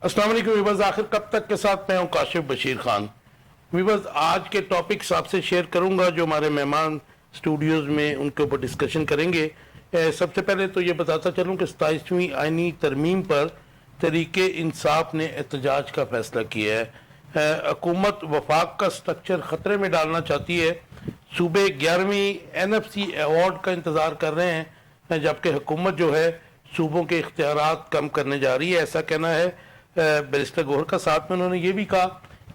अस्सलाम वालेकुम वीवर्स, आखिर कब तक के साथ मैं हूं काशिफ बशीर खान। वीवर्स, आज के टॉपिक्स आपसे शेयर करूंगा जो हमारे मेहमान स्टूडियोज़ में उनके ऊपर डिस्कशन करेंगे। सबसे पहले तो ये बताता चलूं कि 27वीं आइनी तरमीम पर तरीके इंसाफ ने एहतजाज का फैसला किया है। हुकूमत वफाक का स्ट्रक्चर ख़तरे में डालना चाहती है। सूबे 11वीं NFC अवार्ड का इंतज़ार कर रहे हैं, जबकि हुकूमत जो है सूबों के इख्तियारात कम करने जा रही है, ऐसा कहना है बैरिस्टर गोहर का। साथ में उन्होंने ये भी कहा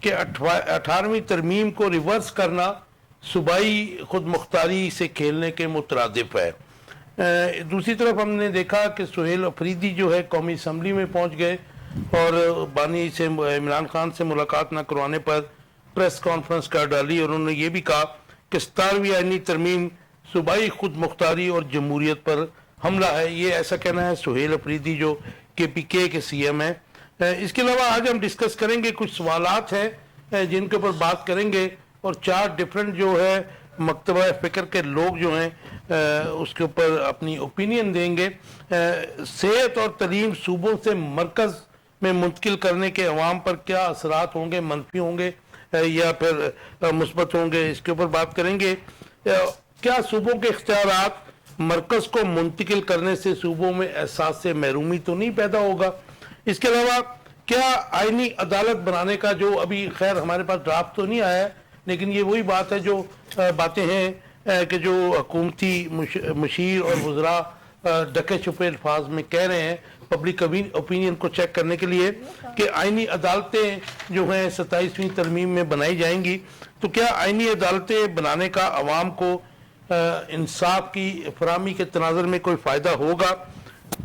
कि 18वीं तरमीम को रिवर्स करना सूबाई खुद मुख्तारी से खेलने के मुतरादिफ है। दूसरी तरफ हमने देखा कि सुहेल अफरीदी जो है कौमी असम्बली में पहुंच गए और बानी से इमरान खान से मुलाकात न करवाने पर प्रेस कॉन्फ्रेंस कर डाली, और उन्होंने ये भी कहा कि 17वीं आइनी तरमीम सूबाई खुद मुख्तारी और जमहूरियत पर हमला है। ये ऐसा कहना है सुहेल अफरीदी जो KPK के CM हैं। इसके अलावा आज हम डिस्कस करेंगे, कुछ सवालात हैं जिनके ऊपर बात करेंगे, और 4 डिफरेंट जो है मकतबा फ़िक्र के लोग जो हैं उसके ऊपर अपनी ओपिनियन देंगे। सेहत और तलीम सूबों से मरकज़ में मुंतकिल करने के अवाम पर क्या असरात होंगे, मनफी होंगे या फिर मुस्बत होंगे, इसके ऊपर बात करेंगे। क्या सूबों के इख्तियारात मरकज़ को मुंतकिल करने से सूबों में एहसास से महरूमी तो नहीं पैदा होगा। इसके अलावा क्या आईनी अदालत बनाने का, जो अभी खैर हमारे पास ड्राफ्ट तो नहीं आया है, लेकिन ये वही बात है जो बातें हैं कि जो हुकूमती मुशीर और वज़रा ढके छुपे अल्फाज में कह रहे हैं पब्लिक ओपिनियन को चेक करने के लिए कि आईनी अदालतें जो हैं 27वीं तरमीम में बनाई जाएंगी। तो क्या आईनी अदालतें बनाने का अवाम को इंसाफ की फराहमी के तनाज़ुर में कोई फ़ायदा होगा।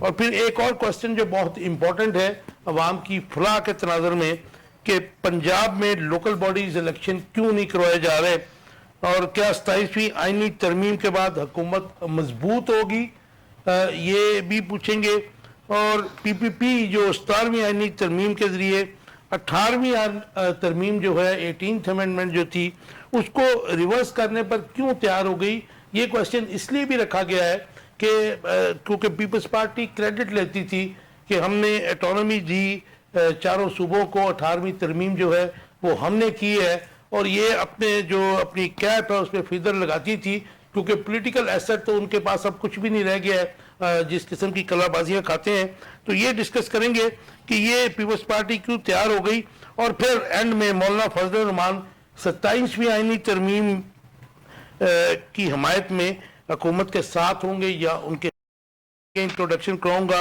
और फिर एक और क्वेश्चन जो बहुत इम्पोर्टेंट है अवाम की फलाह के तनाज़ुर में, कि पंजाब में लोकल बॉडीज़ इलेक्शन क्यों नहीं करवाए जा रहे, और क्या 27वीं आइनी तरमीम के बाद हुकूमत मजबूत होगी, ये भी पूछेंगे। और PPP जो 17वीं आइनी तरमीम के ज़रिए 18वीं तरमीम जो है 18th अमेंडमेंट जो थी उसको रिवर्स करने पर क्यों तैयार हो गई, ये क्वेश्चन इसलिए भी रखा गया है कि क्योंकि पीपल्स पार्टी क्रेडिट लेती थी कि हमने ऑटोनॉमी दी चारों सूबों को, 18वीं तरमीम जो है वो हमने की है, और ये अपनी कैप है उस पर फिदर लगाती थी, क्योंकि पॉलिटिकल एसेट तो उनके पास अब कुछ भी नहीं रह गया है जिस किस्म की कलाबाजियाँ खाते हैं। तो ये डिस्कस करेंगे कि ये पीपल्स पार्टी क्यों तैयार हो गई। और फिर एंड में मौलाना फजल रहमान 27वीं आइनी तरमीम की हमायत में हुकूमत के साथ होंगे या उनके। इंट्रोडक्शन कराऊंगा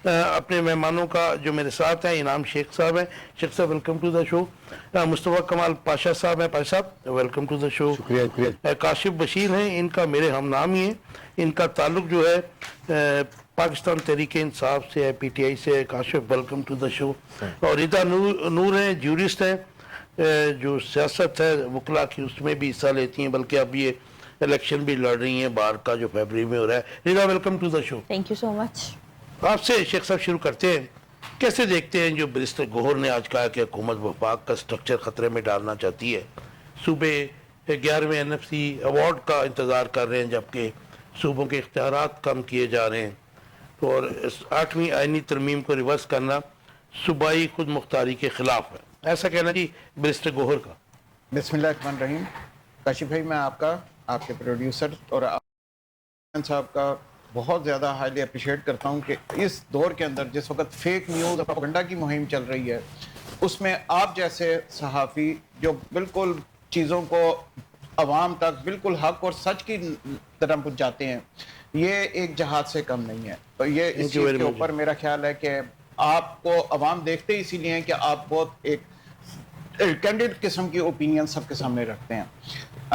अपने मेहमानों का जो मेरे साथ हैं। इनाम शेख साहब हैं, Sheikh sahab welcome to the show. Mustafa Kemal Pasha साहब हैं, पाशा साहब वेलकम टू द शो। शुक्रिया। काशिफ बशीर हैं, इनका मेरे हम नाम ही है, इनका ताल्लुक जो है पाकिस्तान तहरीक इंसाफ से है, PTI से है। Kashif welcome to the show. और रिदा नूर हैं, जूरिस्ट हैं, जो सियासत है वकला की उसमें भी हिस्सा लेती हैं, बल्कि अब ये इलेक्शन भी लड़ रही हैं बाहर का जो फरवरी में हो रहा है। Rida welcome to the show. Thank you so much. आपसे शेख साहब शुरू करते हैं, कैसे देखते हैं जो बैरिस्टर गोहर ने आज कहा कि हुकूमत वफाक का स्ट्रक्चर खतरे में डालना चाहती है, सूबे 11वें NFC अवार्ड का इंतज़ार कर रहे हैं जबकि सूबों के इख्तियारात कम किए जा रहे हैं, तो और 8वीं आइनी तरमीम को रिवर्स करना सूबाई खुद मुख्तारी के खिलाफ है, ऐसा कहना जी बैरिस्टर गोहर का। बिस्मिल्लाहिर्रहमानिर्रहीम। काशिफ भाई, मैं आपके प्रोड्यूसर और साहब का बहुत ज़्यादा हाईली अप्रिशिएट करता हूँ कि इस दौर के अंदर जिस वक्त फेक न्यूज़ और प्रोपेगेंडा की मुहिम चल रही है, उसमें आप जैसे सहाफ़ी जो बिल्कुल चीज़ों को अवाम तक बिल्कुल हक और सच की तरह पहुँचाते हैं, ये एक जहाज से कम नहीं है। तो ये इस चीज़ के ऊपर मेरा ख्याल है कि आपको अवाम देखते इसीलिए हैं कि आप बहुत एक कैंडिड किस्म की ओपिनियन सबके सामने रखते हैं।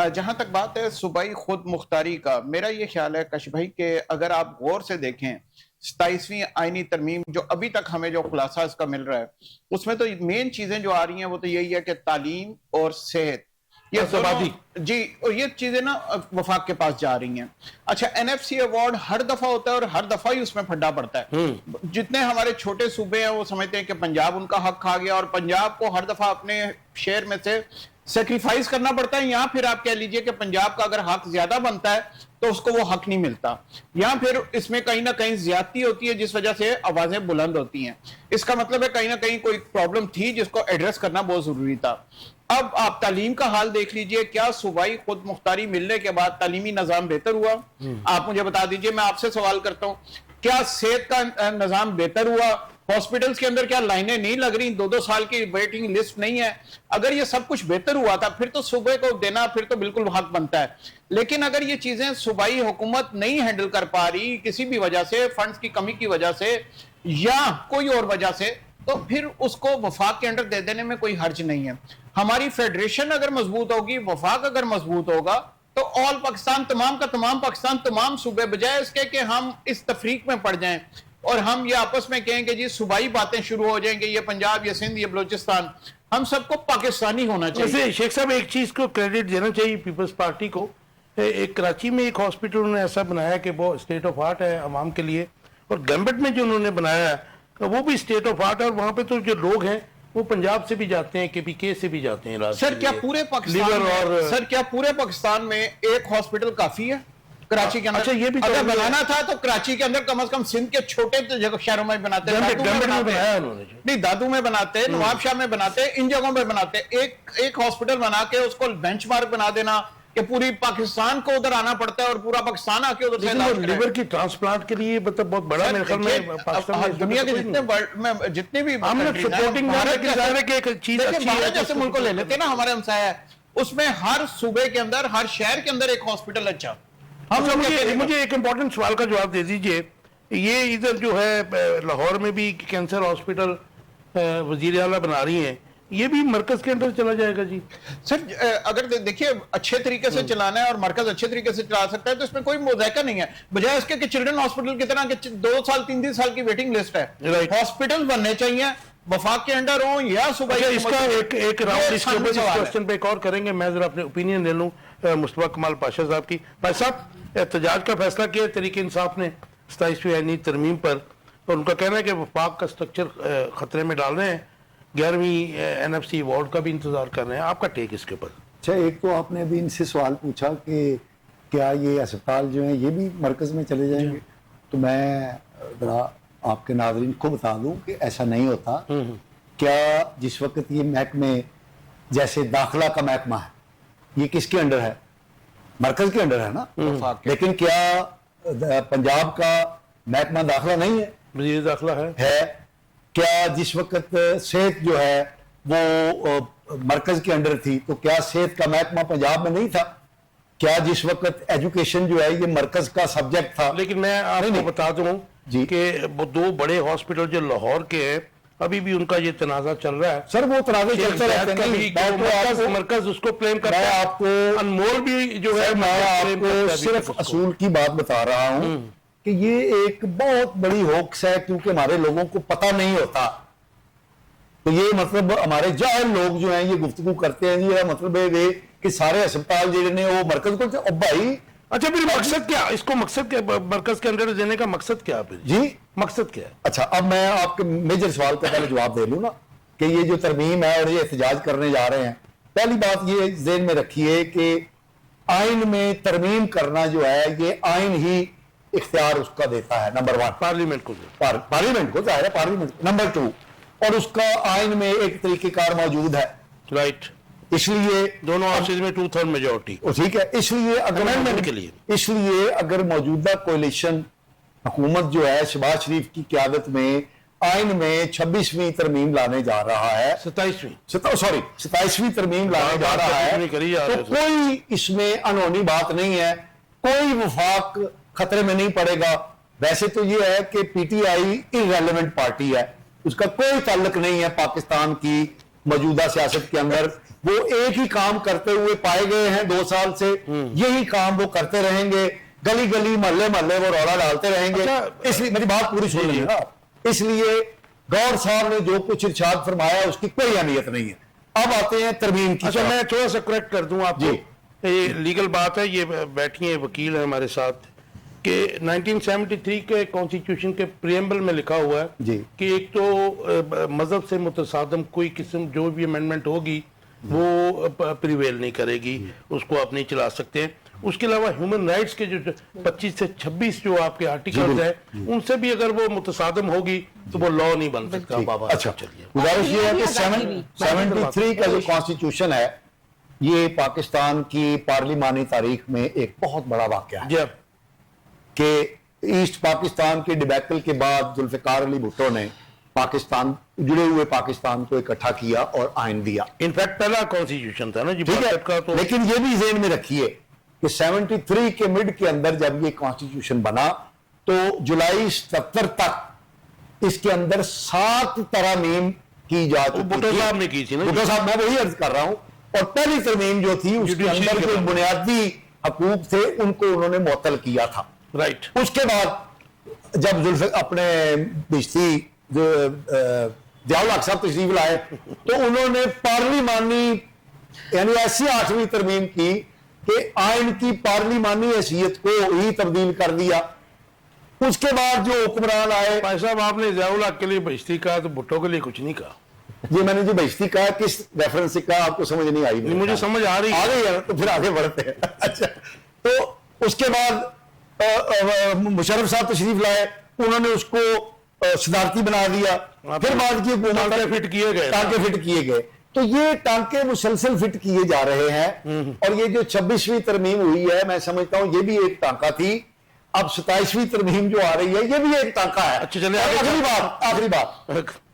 जहाँ तक बात है सूबाई खुद मुख्तारी का, मेरा ये ख्याल है काशिफ भाई कि अगर आप गौर से देखें 27वीं आइनी तरमीम जो अभी तक हमें जो खुलासा इसका मिल रहा है, उसमें तो मेन चीजें जो आ रही हैं वो तो यही है कि तालीम और सेहत, ये जी, और ये चीजें ना वफाक के पास जा रही हैं। अच्छा, NFC अवार्ड हर दफा होता है और हर दफा ही उसमें फड्डा पड़ता है। जितने हमारे छोटे सूबे हैं वो समझते हैं कि पंजाब उनका हक खा गया और पंजाब को हर दफा अपने शेयर में से सेक्रीफाइस करना पड़ता है, या फिर आप कह लीजिए कि पंजाब का अगर हक ज्यादा बनता है تو اس کو وہ حق نہیں ملتا. یا پھر اس میں کہیں نہ کہیں زیادتی ہوتی ہے جس وجہ سے آوازیں بلند ہوتی ہیں. اس کا مطلب ہے کہیں نہ کہیں کوئی پرابلم تھی جس کو ایڈریس کرنا بہت ضروری تھا. اب آپ تعلیم کا حال دیکھ لیجئے, کیا صوبائی خود مختاری ملنے کے بعد تعلیمی نظام بہتر ہوا؟ آپ مجھے بتا دیجئے, میں آپ سے سوال کرتا ہوں, کیا صحت کا نظام بہتر ہوا؟ ہاسپٹلز کے اندر کیا لائنیں نہیں لگ رہی؟ 2-2 سال کی ویٹنگ لسٹ نہیں ہے. اگر یہ سب کچھ بہتر ہوا تھا پھر تو صوبے کو دینا پھر تو بالکل حق بنتا ہے. لیکن اگر یہ چیزیں صوبائی حکومت نہیں ہینڈل کر پا رہی کسی بھی وجہ سے, فنڈز کی کمی کی وجہ سے یا کوئی اور وجہ سے, تو پھر اس کو وفاق کے انڈر دے دینے میں کوئی حرج نہیں ہے. ہماری فیڈریشن اگر مضبوط ہوگی, وفاق اگر مضبوط ہوگا, تو آل پاکستان, تمام کا تمام پاکستان, تمام صوبے, بجائے اس کے کہ ہم اس تفریق میں پڑ جائیں اور ہم یہ آپس میں کہیں کہ جی صوبائی باتیں شروع ہو جائیں گے, یہ پنجاب, یہ سندھ, یہ بلوچستان. ہم سب کو پاکستانی ہونا چاہیے. ویسے شیخ صاحب ایک چیز کو کریڈٹ دینا چاہیے پیپلز پارٹی کو. ایک کراچی میں ایک ہاسپٹل انہوں نے ایسا بنایا کہ وہ اسٹیٹ آف آرٹ ہے عوام کے لیے, اور گمبٹ میں جو انہوں نے بنایا ہے وہ بھی اسٹیٹ آف آرٹ ہے, اور وہاں پہ تو جو لوگ ہیں وہ پنجاب سے بھی جاتے ہیں, کے پی کے سے بھی جاتے ہیں. سر کیا پورے پاکستان میں, سر کیا پورے پاکستان میں ایک ہاسپٹل کافی ہے کراچی کے اندر؟ اچھا یہ بھی اگر بنانا تھا تو کراچی کے اندر کم از کم سندھ کے چھوٹے شہروں میں بناتے, نہیں دادو میں بناتے, نواب شاہ میں بناتے, ان جگہوں میں بناتے. ایک ہاسپٹل بنا کے اس کو بینچ مارک بنا دینا کہ پوری پاکستان کو ادھر آنا پڑتا ہے اور پورا پاکستان آ کے ادھر سے علاج کرے. لیور کی ٹرانسپلانٹ کے لیے مطلب بہت بڑا میرے خیال میں پاکستان میں دنیا کے جتنے بھی ہم نے سپورٹنگ چیز جیسے ملک کو لے لیتے ہیں نا, ہمارے ہمسایہ ہے, اس میں ہر صوبے کے اندر, ہر شہر کے اندر ایک ہاسپٹل. اچھا مجھے ایک امپورٹنٹ سوال کا جواب دے دیجئے. یہ ادھر جو ہے لاہور میں بھی کینسر ہاسپٹل وزیر اعلیٰ بنا رہی ہیں, یہ بھی مرکز کے اندر چلا جائے گا جی؟ سر اگر دیکھیے اچھے طریقے سے چلانا ہے اور مرکز اچھے طریقے سے چلا سکتا ہے تو اس میں کوئی مذائقہ نہیں ہے, بجائے اس کے کہ چلڈرن ہاسپٹل کی طرح کہ 2 سال 3 سال کی ویٹنگ لسٹ ہے. ہاسپٹل بننے چاہیے وفاق کے انڈر ہوں یا صوبائی. اس کا ایک راؤنڈ اس کوسچن پہ ایک اور کریں گے. میں ذرا اپنے اوپینین لے لوں مصطفیٰ کمال پاشا صاحب کی. بھائی صاحب, احتجاج کا فیصلہ کیا تحریک انصاف نے 27ویں آئینی ترمیم پر, اور ان کا کہنا ہے کہ وفاق کا سٹرکچر خطرے میں ڈال رہے ہیں, 11ویں این ایف سی ایوارڈ کا بھی انتظار کر رہے ہیں. آپ کا ٹیک اس کے اوپر؟ اچھا, ایک تو آپ نے ابھی ان سے سوال پوچھا کہ کیا یہ اسپتال جو ہیں یہ بھی مرکز میں چلے جائیں گے, تو میں ذرا آپ کے ناظرین کو بتا دوں کہ ایسا نہیں ہوتا. کیا جس وقت یہ محکمے جیسے داخلہ کا محکمہ ہے, یہ کس کے انڈر ہے؟ مرکز کے انڈر ہے نا. لیکن کیا پنجاب کا محکمہ داخلہ نہیں ہے؟ وزیر داخلہ ہے. کیا جس وقت صحت جو ہے وہ مرکز کے انڈر تھی تو کیا صحت کا محکمہ پنجاب میں نہیں تھا؟ کیا جس وقت ایجوکیشن جو ہے یہ مرکز کا سبجیکٹ تھا؟ لیکن میں آپ کو بتا دوں کہ وہ 2 بڑے ہاسپٹل جو لاہور کے ہیں ابھی بھی ان کا یہ تنازع چل رہا ہے. سر وہ تنازع چلتا رہتا ہے, مرکز اس کو کلیم کرتا ہے. آپ کو انمول بھی جو ہے, میں آپ کو صرف اصول کی بات بتا رہا ہوں کہ یہ ایک بہت بڑی ہوکس ہے, کیونکہ ہمارے لوگوں کو پتہ نہیں ہوتا. تو یہ مطلب ہمارے جاہل لوگ جو ہیں یہ گفتگو کرتے ہیں, یہ مطلب ہے کہ سارے اسپتال جو نے وہ مرکز کو. اب بھائی اچھا پھر مقصد کیا, اس کو مقصد کیا, مرکز کے اندر دینے کا مقصد کیا پھر؟ جی مقصد کیا ہے؟ اچھا, اب میں آپ کے میجر سوال کا پہلے جواب دے لوں نا کہ یہ جو ترمیم ہے اور یہ احتجاج کرنے جا رہے ہیں, پہلی بات یہ ذہن میں رکھیے کہ آئین میں ترمیم کرنا جو ہے یہ آئین ہی اختیار اس کا دیتا ہے. نمبر 1 پارلیمنٹ کو, پارلیمنٹ کو ظاہر ہے پارلیمنٹ. نمبر 2 اور اس کا آئین میں ایک طریقہ کار موجود ہے. رائٹ, اس لیے دونوں ہاؤسز میں 2/3 میجورٹی. ٹھیک ہے, اس لیے امینڈمنٹ کے لیے, اس لیے اگر موجودہ کولیشن حکومت جو ہے شہباز شریف کی قیادت میں آئین میں 26ویں ترمیم لانے جا رہا ہے, 27ویں ترمیم لانے جا رہا ہے, تو کوئی اس میں انہونی بات نہیں ہے, کوئی وفاق خطرے میں نہیں پڑے گا. ویسے تو یہ ہے کہ P T I irrelevant party ہے, اس کا کوئی تعلق نہیں ہے پاکستان کی موجودہ سیاست کے اندر. وہ ایک ہی کام کرتے ہوئے پائے گئے ہیں 2 سال سے, یہی کام وہ کرتے رہیں گے, گلی گلی محلے محلے وہ روڑا ڈالتے رہیں گے. اس لیے میری بات پوری سن لیجیے نا. اس لیے گور صاحب نے جو کچھ ارشاد فرمایا اس کی کوئی اہمیت نہیں ہے. اب آتے ہیں ترمیم کی. اچھا میں تھوڑا سا کریکٹ کر دوں آپ کو, یہ لیگل بات ہے, یہ بیٹھی ہیں وکیل ہیں ہمارے ساتھ, کہ 1973 کے کانسٹیٹیوشن کے پریمبل میں لکھا ہوا ہے کہ ایک تو مذہب سے متصادم کوئی قسم جو بھی امینڈمنٹ ہوگی وہ پریویل نہیں کرے گی, اس کو آپ نہیں چلا سکتے ہیں. उसके अलावा ह्यूमन राइट्स के जो 25 से 26 जो आपके आर्टिकल्स हैं उनसे भी अगर वो मुतसादम होगी तो वो लॉ नहीं बन सकता बाबा। अच्छा, गुजारिश ये है कि 73 का जो कॉन्स्टिट्यूशन है ये पाकिस्तान की पार्लिमानी तारीख में एक बहुत बड़ा वाकया है कि ईस्ट पाकिस्तान के डिबैकल के बाद जुल्फिकार अली भुट्टो ने पाकिस्तान, जुड़े हुए पाकिस्तान को इकट्ठा किया और आइन दिया। इनफैक्ट पहला कॉन्स्टिट्यूशन था ना जी, ठीक है का तो... लेकिन ये भी ज़हन में रखिए कि 73 के मिड के अंदर जब ये कॉन्स्टिट्यूशन बना तो जुलाई 77 तक इसके अंदर 7 तरमीम की जा चुकी थी। भुट्टो साहब ने की थी ना, भुट्टो साहब, मैं वही अर्ज कर रहा हूं। और पहली तरमीम जो थी उसके अंदर जो बुनियादी हकूक थे उनको उन्होंने मुअत्तल किया था। राइट। उसके बाद जब अपने बिश्ती ज़ियाउल हक साहब तशरीफ लाए तो उन्होंने पार्लिमानी यानी ऐसी 8वीं तरमीम की कि आइन की पार्लिमानी हैसियत को ही तब्दील कर दिया। उसके बाद जो हुक्मरान आए, भाई साहब आपने ज़ियाउल हक के लिए बहिश्ती कहा तो भुट्टो के लिए कुछ नहीं कहा। ये मैंने जो बहिश्ती कहा किस रेफरेंस से कहा आपको समझ नहीं आई? मुझे समझ आ रही है तो फिर आगे बढ़ते हैं। अच्छा, तो उसके बाद मुशर्रफ साहब तशरीफ लाए, उन्होंने उसको सदारती बना दिया। फिर बाद की टांके फिट किए गए। तो ये टांके मुसलसल फिट किए जा रहे हैं। और ये जो 26वीं तरमीम हुई है मैं समझता हूं ये भी एक टांका थी। अब 27वीं तरमीम जो आ रही है ये भी एक टांका है। अच्छा, चलिए आखिरी बात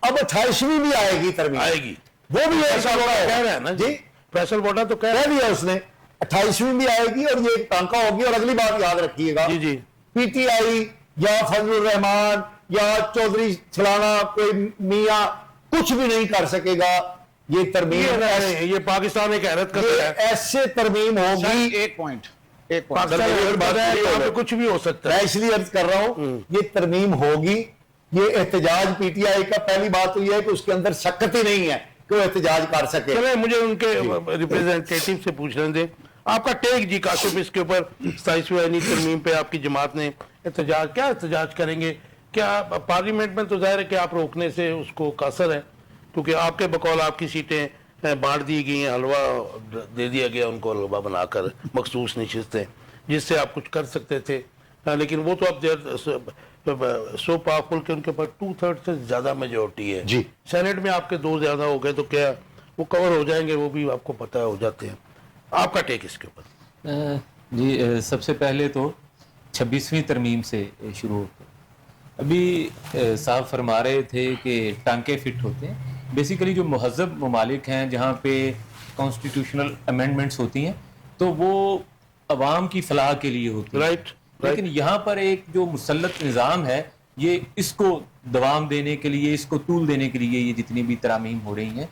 अब 28वीं भी आएगी तरमीम, आएगी, वो भी एक कह रहा है ना जी, फैसल बोटा तो कह दिया उसने 28वीं भी आएगी और ये एक टांका होगी। और अगली बात याद रखिएगा, जी पीटीआई या फजलुर रहमान या चौधरी फलाना कोई मियां कुछ भी नहीं कर सकेगा। ये तरमीम ये पाकिस्तान एक हैरत करता है, ऐसे तरमीम होगी। एक पॉइंट कुछ भी हो सकता है। मैं इसलिए अर्ज कर रहा हूं ये तरमीम होगी। ये एहतजाज पीटीआई का पहली बात तो यह है कि उसके अंदर शक्कत ही नहीं है कि वो एहतजाज कर सके। चले मुझे उनके रिप्रेजेंटेटिव से पूछ लें दे आपका टेक जी काशिफ इसके ऊपर 27वीं आईनी तरमीम पे आपकी जमात ने एहतजाज, क्या एहतजाज करेंगे? क्या पार्लियामेंट में तो जाहिर है कि आप रोकने से उसको कासर है क्योंकि आपके बकौल आपकी सीटें बांट दी गई हैं, हलवा दे दिया गया उनको, हलवा बनाकर मखसूस नशिस्तें जिससे आप कुछ कर सकते थे। लेकिन वो तो अब सो पावरफुल के उनके पास 2/3 से ज़्यादा मेजोरिटी है जी। सेनेट में आपके 2 ज़्यादा हो गए तो क्या वो कवर हो जाएंगे? वो भी आपको पता हो जाते हैं। आपका टेक इसके ऊपर? जी, सबसे पहले तो 26वीं तरमीम से शुरू होते। अभी साहब फरमा रहे थे कि टांके फिट होते हैं। बेसिकली जो महज़ब ममालिक हैं जहाँ पे कॉन्स्टिट्यूशनल अमेंडमेंट्स होती हैं तो वो अवाम की फलाह के लिए होती है। राइट। लेकिन यहाँ पर एक जो मुसल्लत निज़ाम है ये इसको दवाम देने के लिए, इसको तूल देने के लिए ये जितनी भी तरामीम हो रही हैं,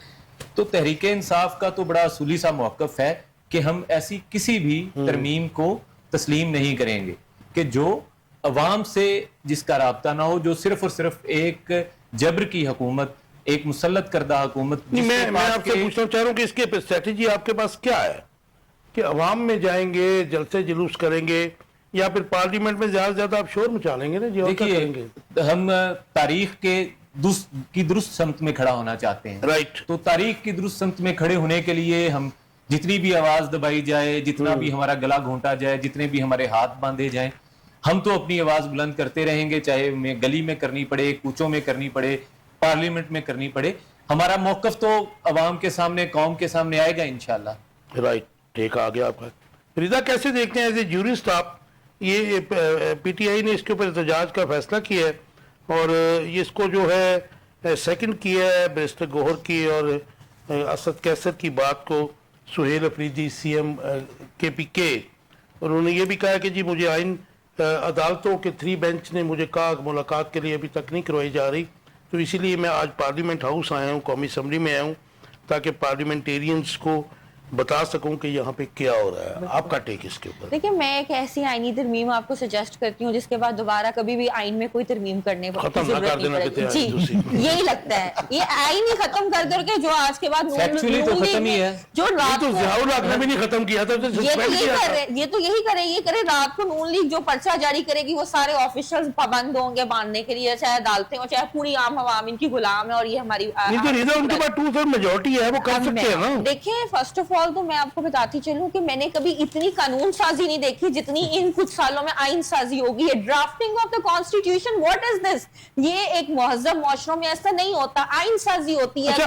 तो तहरीक इंसाफ का तो बड़ा असूली सा मौक़िफ़ है कि हम ऐसी किसी भी तरमीम को तस्लीम नहीं करेंगे कि जो अवाम से जिसका राब्ता ना हो, जो सिर्फ और सिर्फ एक जबर की हुकूमत, एक मुसल्लत करदा हुकूमत। मैं आपसे पूछना चाह रहा हूँ कि इसके स्ट्रेटजी आपके पास क्या है कि अवाम में जाएंगे, जलसे जुलूस करेंगे या फिर पार्लियामेंट में ज्यादा से ज्यादा आप शोर मचालेंगे ना? देखिए, हम तारीख की दुरुस्त समत में खड़ा होना चाहते हैं। राइट। तो तारीख की दुरुस्त समत में खड़े होने के लिए हम जितनी भी आवाज दबाई जाए, जितना भी हमारा गला घोंटा जाए, जितने भी हमारे हाथ बांधे जाए, हम तो अपनी आवाज बुलंद करते रहेंगे, चाहे हमें गली में करनी पड़े, कूचों में करनी पड़े, पार्लियामेंट में करनी पड़े। हमारा मौकफ तो अवाम के सामने, कौम के सामने आएगा इंशाल्लाह। राइट, ठीक आ गया आपका। रिजा, कैसे देखते हैं एज ए जूरिस्ट आप ये पीटीआई ने इसके ऊपर एहतजाज का फैसला किया है और ये इसको जो है सेकंड किया है बैरिस्टर गौहर की और असद कैसर की बात को सुहेल अफरीदी सीएम केपीके, और उन्होंने ये भी कहा कि जी मुझे आइन अदालतों के 3 बेंच ने मुझे कहा मुलाकात के लिए अभी तक नहीं करवाई जा रही, तो इसीलिए मैं आज पार्लियामेंट हाउस आया हूँ, कौमी असम्बली में आया हूँ ताकि पार्लियामेंटेरियंस को बता सकूं कि यहाँ पे क्या हो रहा है। आपका टेक इसके ऊपर? देखिए, मैं एक ऐसी आईनी तरमीम आपको सजेस्ट करती हूँ जिसके बाद दोबारा कभी भी आइन में कोई तरमीम करने की जरूरत नहीं पड़ेगी। जी, यही लगता है, ये आइन ही खत्म कर दो कि जो आज के बाद जो रात को ज़ियाउल हक ने भी नहीं खत्म किया था, ये तो यही करे रात को नून लीग जो पर्चा जारी करेगी वो सारे ऑफिशियल्स पाबंद होंगे बांधने के लिए, चाहे अदालतें हो चाहे पूरी आम हवाम इनकी गुलाम है और ये हमारी उनके पास 2/3 मेजॉरिटी है, वो कर सकते हैं ना। देखिए, फर्स्ट ऑफ ऑल ऑल तो मैं आपको बताती चलूं कि मैंने कभी इतनी कानून साजी नहीं देखी जितनी इन कुछ सालों में आइन साजी होगी है। Drafting of the constitution, what is this? ये एक मुहज्जब मुआशरों में ऐसा नहीं होता, आइन साजी होती है। अच्छा,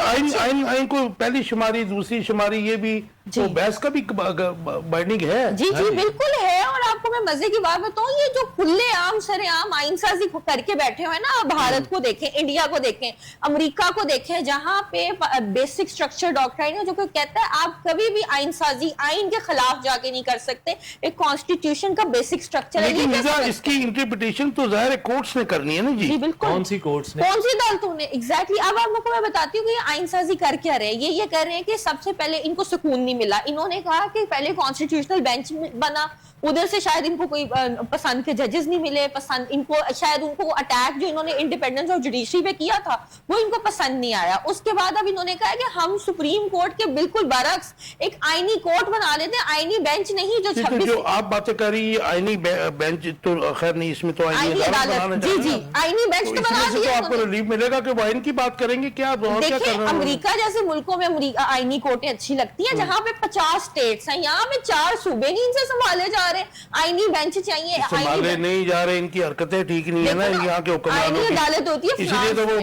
आइन को पहली शुमारी, दूसरी शुमारी, ये भी तो बहस का भी बाइंडिंग है? जी बिल्कुल है। और आपको मैं मजे की बात बताऊं, ये जो खुले आम सरेआम आइन साजी करके बैठे हुए हैं ना, भारत को देखें, इंडिया को देखें, अमेरिका को देखें, जहां पे बेसिक स्ट्रक्चर डॉक्ट्राइन है जो कि कहता है आप कभी भी आइन साजी, आइन के खिलाफ जाके नहीं कर सकते। एक कॉन्स्टिट्यूशन का बेसिक स्ट्रक्चर है। लेकिन इसकी इंटरप्रिटेशन तो जाहिर है कोर्ट्स ने करनी है ना जी? बिल्कुल। कौन सी कोर्ट्स ने? कौन सी अदालतों ने? एग्जैक्टली। अब आपको मैं बताती हूँ कि ये आइन साजी कर क्या रहे हैं। ये कर रहे हैं कि सबसे पहले इनको सुकून नहीं मिला, इन्होंने कहा कि पहले कॉन्स्टिट्यूशनल बेंच बना, उधर से शायद इनको कोई पसंद के जजेस नहीं मिले, पसंद इनको, शायद उनको अटैक जो इन्होंने इंडिपेंडेंस ऑफ जुडिशरी पे किया था वो इनको पसंद नहीं आया। उसके बाद अब इन्होंने कहा कि हम सुप्रीम कोर्ट के बिल्कुल बरक्स एक आईनी कोर्ट बना लेते हैं, आईनी बेंच नहीं जो 26 जो आप बातें कर रही है आईनी बेंच, तो खैर नहीं, इसमें तो आईनी अदालत। जी आईनी बेंच तो बना दिया। तो आपको रिलीफ मिलेगा कि वो आइन की बात करेंगे क्या? देखिए, अमेरिका जैसे मुल्कों में आईनी कोर्टें अच्छी लगती हैं जहां पे 50 स्टेट्स हैं, यहाँ पे 4 सूबे नहीं इनसे संभाले जा रहे। आईनी बेंच चाहिए। संभाले नहीं जा रहे, इनकी हरकतें ठीक नहीं है ना यहाँ के हुक्मरानों की। अदालत होती है, इसलिए तो वो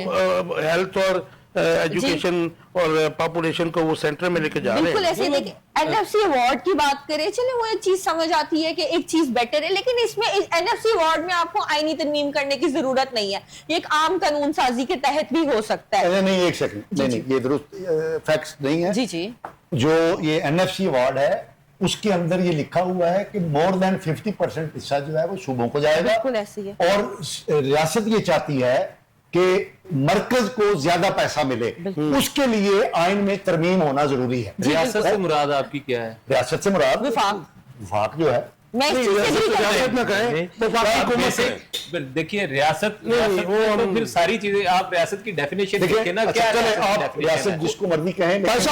हेल्थ और एजुकेशन और पॉपुलेशन को वो सेंटर में लेके जा रहे हैं। बिल्कुल ऐसे। देखिए, एनएफसी अवार्ड की बात करें, चले वो एक चीज समझ आती है कि एक चीज बेटर है, लेकिन इसमें एनएफसी अवार्ड में आपको आईनी तरमीम करने की जरूरत नहीं है। ये एक आम कानून साजी के तहत भी हो सकता है। नहीं, एक सेकंड, नहीं, ये दुरुस्त फैक्ट्स नहीं है। जी जो ये एनएफसी अवार्ड है उसके अंदर ये लिखा हुआ है कि मोर देन 50% हिस्सा जो है वो सूबों को जाएगा। बिल्कुल ऐसे ही है। और रियासत ये चाहती है कि मरकज को ज्यादा पैसा मिले, उसके लिए आइन में तरमीम होना जरूरी है। रियासत से मुराद आपकी क्या है? रियासत से मुराद वफाक जो है, मैं इस चीज से भी रियासत न कहें, वफाकी हुकूमत है। देखिए, रियासत वो तो फिर सारी चीजें आप रियासत की डेफिनेशन देखिए, देखिए ना, अच्छा, क्या चले, रियासत की आप definition रियासत है? जिसको मर्जी कहें, लेकिन पैसा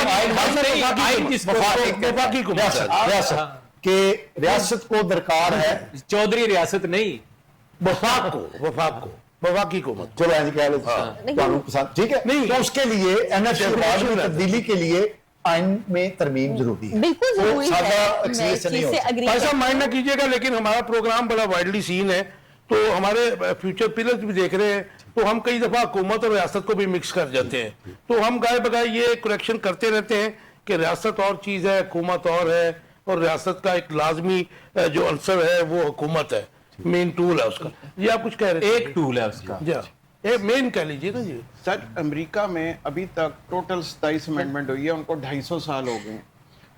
वफाकी को रियासत के रियासत को दरकार है। चौधरी रियासत नहीं, वफाकी को मत। चलो ऐसे कह लो, कानून पसंद, ठीक है। नहीं, तो उसके लिए एनएफसी अवार्ड में तब्दीली के लिए आइन में तरमीम जरूरी है। बिल्कुल जरूरी सादा है। अक्सरियत मैं से इस नहीं चीज से होता। agree ऐसा करती माइंड ना कीजिएगा, लेकिन हमारा प्रोग्राम बड़ा वाइडली सीन है, तो हमारे फ्यूचर पिलर्स भी देख रहे हैं, तो हम कई दफा हुकूमत और रियासत को भी मिक्स कर जाते हैं। तो हम गाय बगाए ये करेक्शन करते रहते हैं कि रियासत और चीज है, हुकूमत और है, और रियासत का एक लाजमी जो अंसर है वो हुकूमत है, मेन टूल है उसका। ये आप कुछ कह रहे थे? एक टूल है उसका, जी मेन कह लीजिए ना जी। सर, अमेरिका में अभी तक टोटल 27 अमेंडमेंट हुई है, उनको 250 साल हो गए,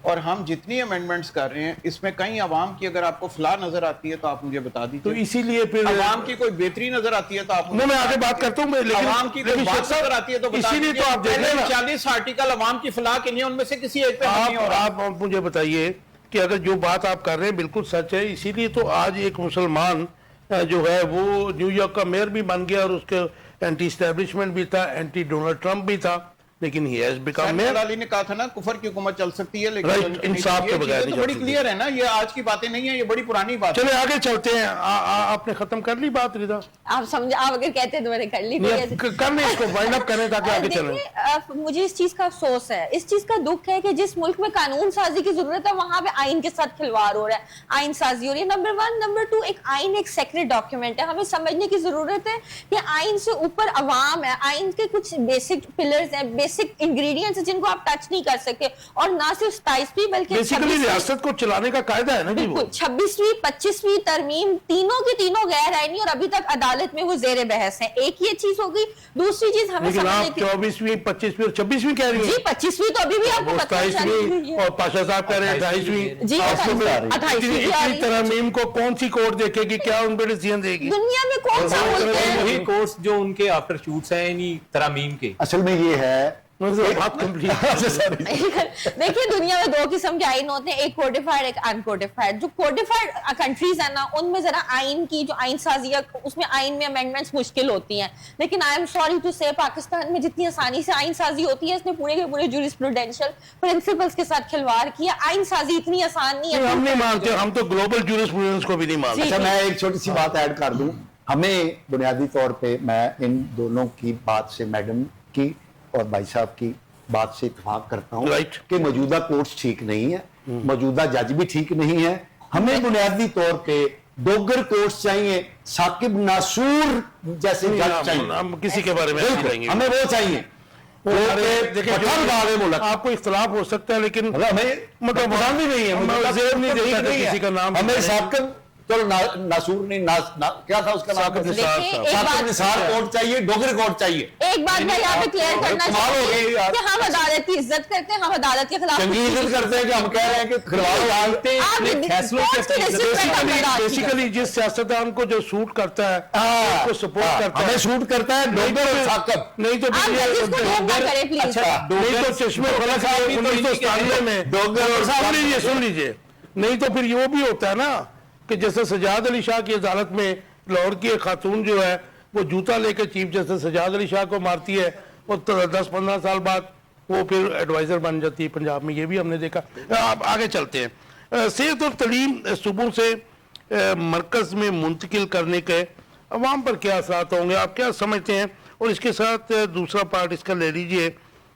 और हम जितनी अमेंडमेंट्स कर रहे हैं इसमें कहीं आवाम की अगर आपको फलाह नजर आती है तो आप मुझे बता दीजिए। तो इसीलिए फिर आवाम की कोई बेहतरी नजर आती है तो आप मैं आगे बात करता हूँ, लेकिन आवाम की कोई बात नजर आती है तो बता इसीलिए दीजिए। तो आप देख रहे हैं ना, 40 आर्टिकल आवाम की फलाह के नहीं, उनमें से किसी एक पे नहीं हो रहा। आप मुझे बताइए कि अगर जो बात आप कर रहे हैं बिल्कुल सच है, इसीलिए तो आज एक मुसलमान जो है वो न्यूयॉर्क का मेयर भी बन गया, और उसके एंटी एस्टेब्लिशमेंट भी था, एंटी डोनाल्ड ट्रंप भी था, लेकिन he has become mayor. Ali ने कहा था ना कुफर की हुकूमत चल सकती है, लेकिन Right, इंसाफ के बगैर नहीं तो बड़ी चल क्लियर है ना, ये आज की बातें नहीं है, ये बड़ी पुरानी बात है। चले आगे चलते हैं। आपने खत्म कर ली बात रिदा? आप समझ, आप अगर कहते हैं तो मैंने कर ली। कर लें इसको, वाइंड अप करें ताकि आगे चलें। देखिए, मुझे इस चीज का अफसोस है, इस चीज का दुख है कि जिस मुल्क में कानून साजी की जरूरत है वहां पे आइन के साथ खिलवाड़ हो रहा है, आइन साजी हो रही है। नंबर 1, नंबर 2, एक आइन एक सेक्रेट डॉक्यूमेंट है, हमें समझने की जरूरत है कि आइन से ऊपर अवाम है, आइन के कुछ बेसिक पिलर्स हैं, बेसिक इंग्रेडिएंट्स हैं जिनको आप टच नहीं कर सकते, और ना सिर्फ 27वीं बल्कि बेसिकली रियासत को चलाने का कायदा है ना जी वो। 26वीं 25वीं तरमीम तीनों की तीनों गैर आईनी और अभी तक अदालत में वो जेर बहस है। एक ये चीज होगी। दूसरी चीज हमें लेकिन समझने आप की 24वीं 25वीं और 26वीं कह रही जी, हैं? 25वीं तो अभी भी आपको पता है। 27वीं, और पाशा साहब कह रहे हैं 28वीं। जी, 28वीं इतनी तरमीम को कौन सी कोर्ट देखेगी? क्या उन पर डिसीजन देगी? दुनिया में कौन सा मुल्क है? वही कोर्स जो उनके आफ्टर शूट्स हैं यानी तरामीम के। असल में ये है, बात कंप्लीट। देखिए, दुनिया में 2 किस्म के आइन होते हैं, एक कोडिफाइड, एक अनकोडिफाइड। जो कोडिफाइड कंट्रीज है ना, उनमें जरा आइन की जो आइन साजी है उसमें आइन में अमेंडमेंट्स मुश्किल होती हैं, लेकिन आई एम सॉरी टू से पाकिस्तान में जितनी आसानी से आइन साजी होती है, इसने पूरे के पूरे जूरिस्प्रूडेंशियल प्रिंसिपल्स के साथ खिलवाड़ किया। आइन साजी इतनी आसान नहीं है। हम नहीं मानते, हम तो ग्लोबल जूरिस्प्रूडेंस को भी नहीं मानते। अच्छा, मैं एक छोटी सी बात ऐड कर दूं। हमें बुनियादी तौर पे, मैं इन दोनों की बात से, मैडम की और भाई साहब की बात से इत्तेफाक करता हूँ Right. कि मौजूदा कोर्ट्स ठीक नहीं है, मौजूदा जज भी ठीक नहीं है। हमें बुनियादी तौर पे डोगर कोर्ट्स चाहिए, साकिब नासूर जैसे जज चाहिए, हम किसी के बारे में नहीं बिल्कुल, करेंगे। हमें वो चाहिए। देखिए पठान बावे मुल्क, आपको इख्तलाफ हो सकता है लेकिन मतलब हमें मतलब पसंद ही नहीं है, हमें मुझे जेब नहीं ठीक देता कि नहीं है। किसी का नाम हमें बताएं। साकिब, चलो नासूर नहीं, क्या था उसका नाम? साकिब निसार देखिए, साहब। एक साकिब बात- निसार कोर्ट चाहिए, डोगरी कोर्ट चाहिए। एक बात मैं यहाँ पे क्लियर करना कमाल हो चाहती गई हूँ यार। कि हम अदालत की इज्जत करते हैं, हम अदालत के खिलाफ चंगी इज्जत करते हैं कि हम कह रहे हैं कि खिलवाड़ डालते आप अपने फैसलों के कोर्ट की disrespect हम बर्दाश्त नहीं बेसिकली जिस सियासतदान को जो सूट करता है उसको सपोर्ट करता है, हमें शूट करता है डोगर और साकिब। नहीं तो आप फिर ये- जजिस को रोक ना करें प्लीज। अच्छा, नहीं तो चश्मे फलक साहब भी तो 1997 में डोगर और सुन लीजिए, सुन लीजिए, नहीं तो फिर वो भी होता है ना कि जैसे सजाद अली शाह की अदालत में लाहौर की एक खातून जो है वो जूता लेकर चीफ जस्टिस सजाद अली शाह को मारती है और 10-15 साल बाद वो फिर एडवाइजर बन जाती है पंजाब में, ये भी हमने देखा। आप आगे चलते हैं। सेहत और तलीम सूबों से मरकज में मुंतकिल करने के अवाम पर क्या असरात होंगे, आप क्या समझते हैं? और इसके साथ दूसरा पार्ट इसका ले लीजिए,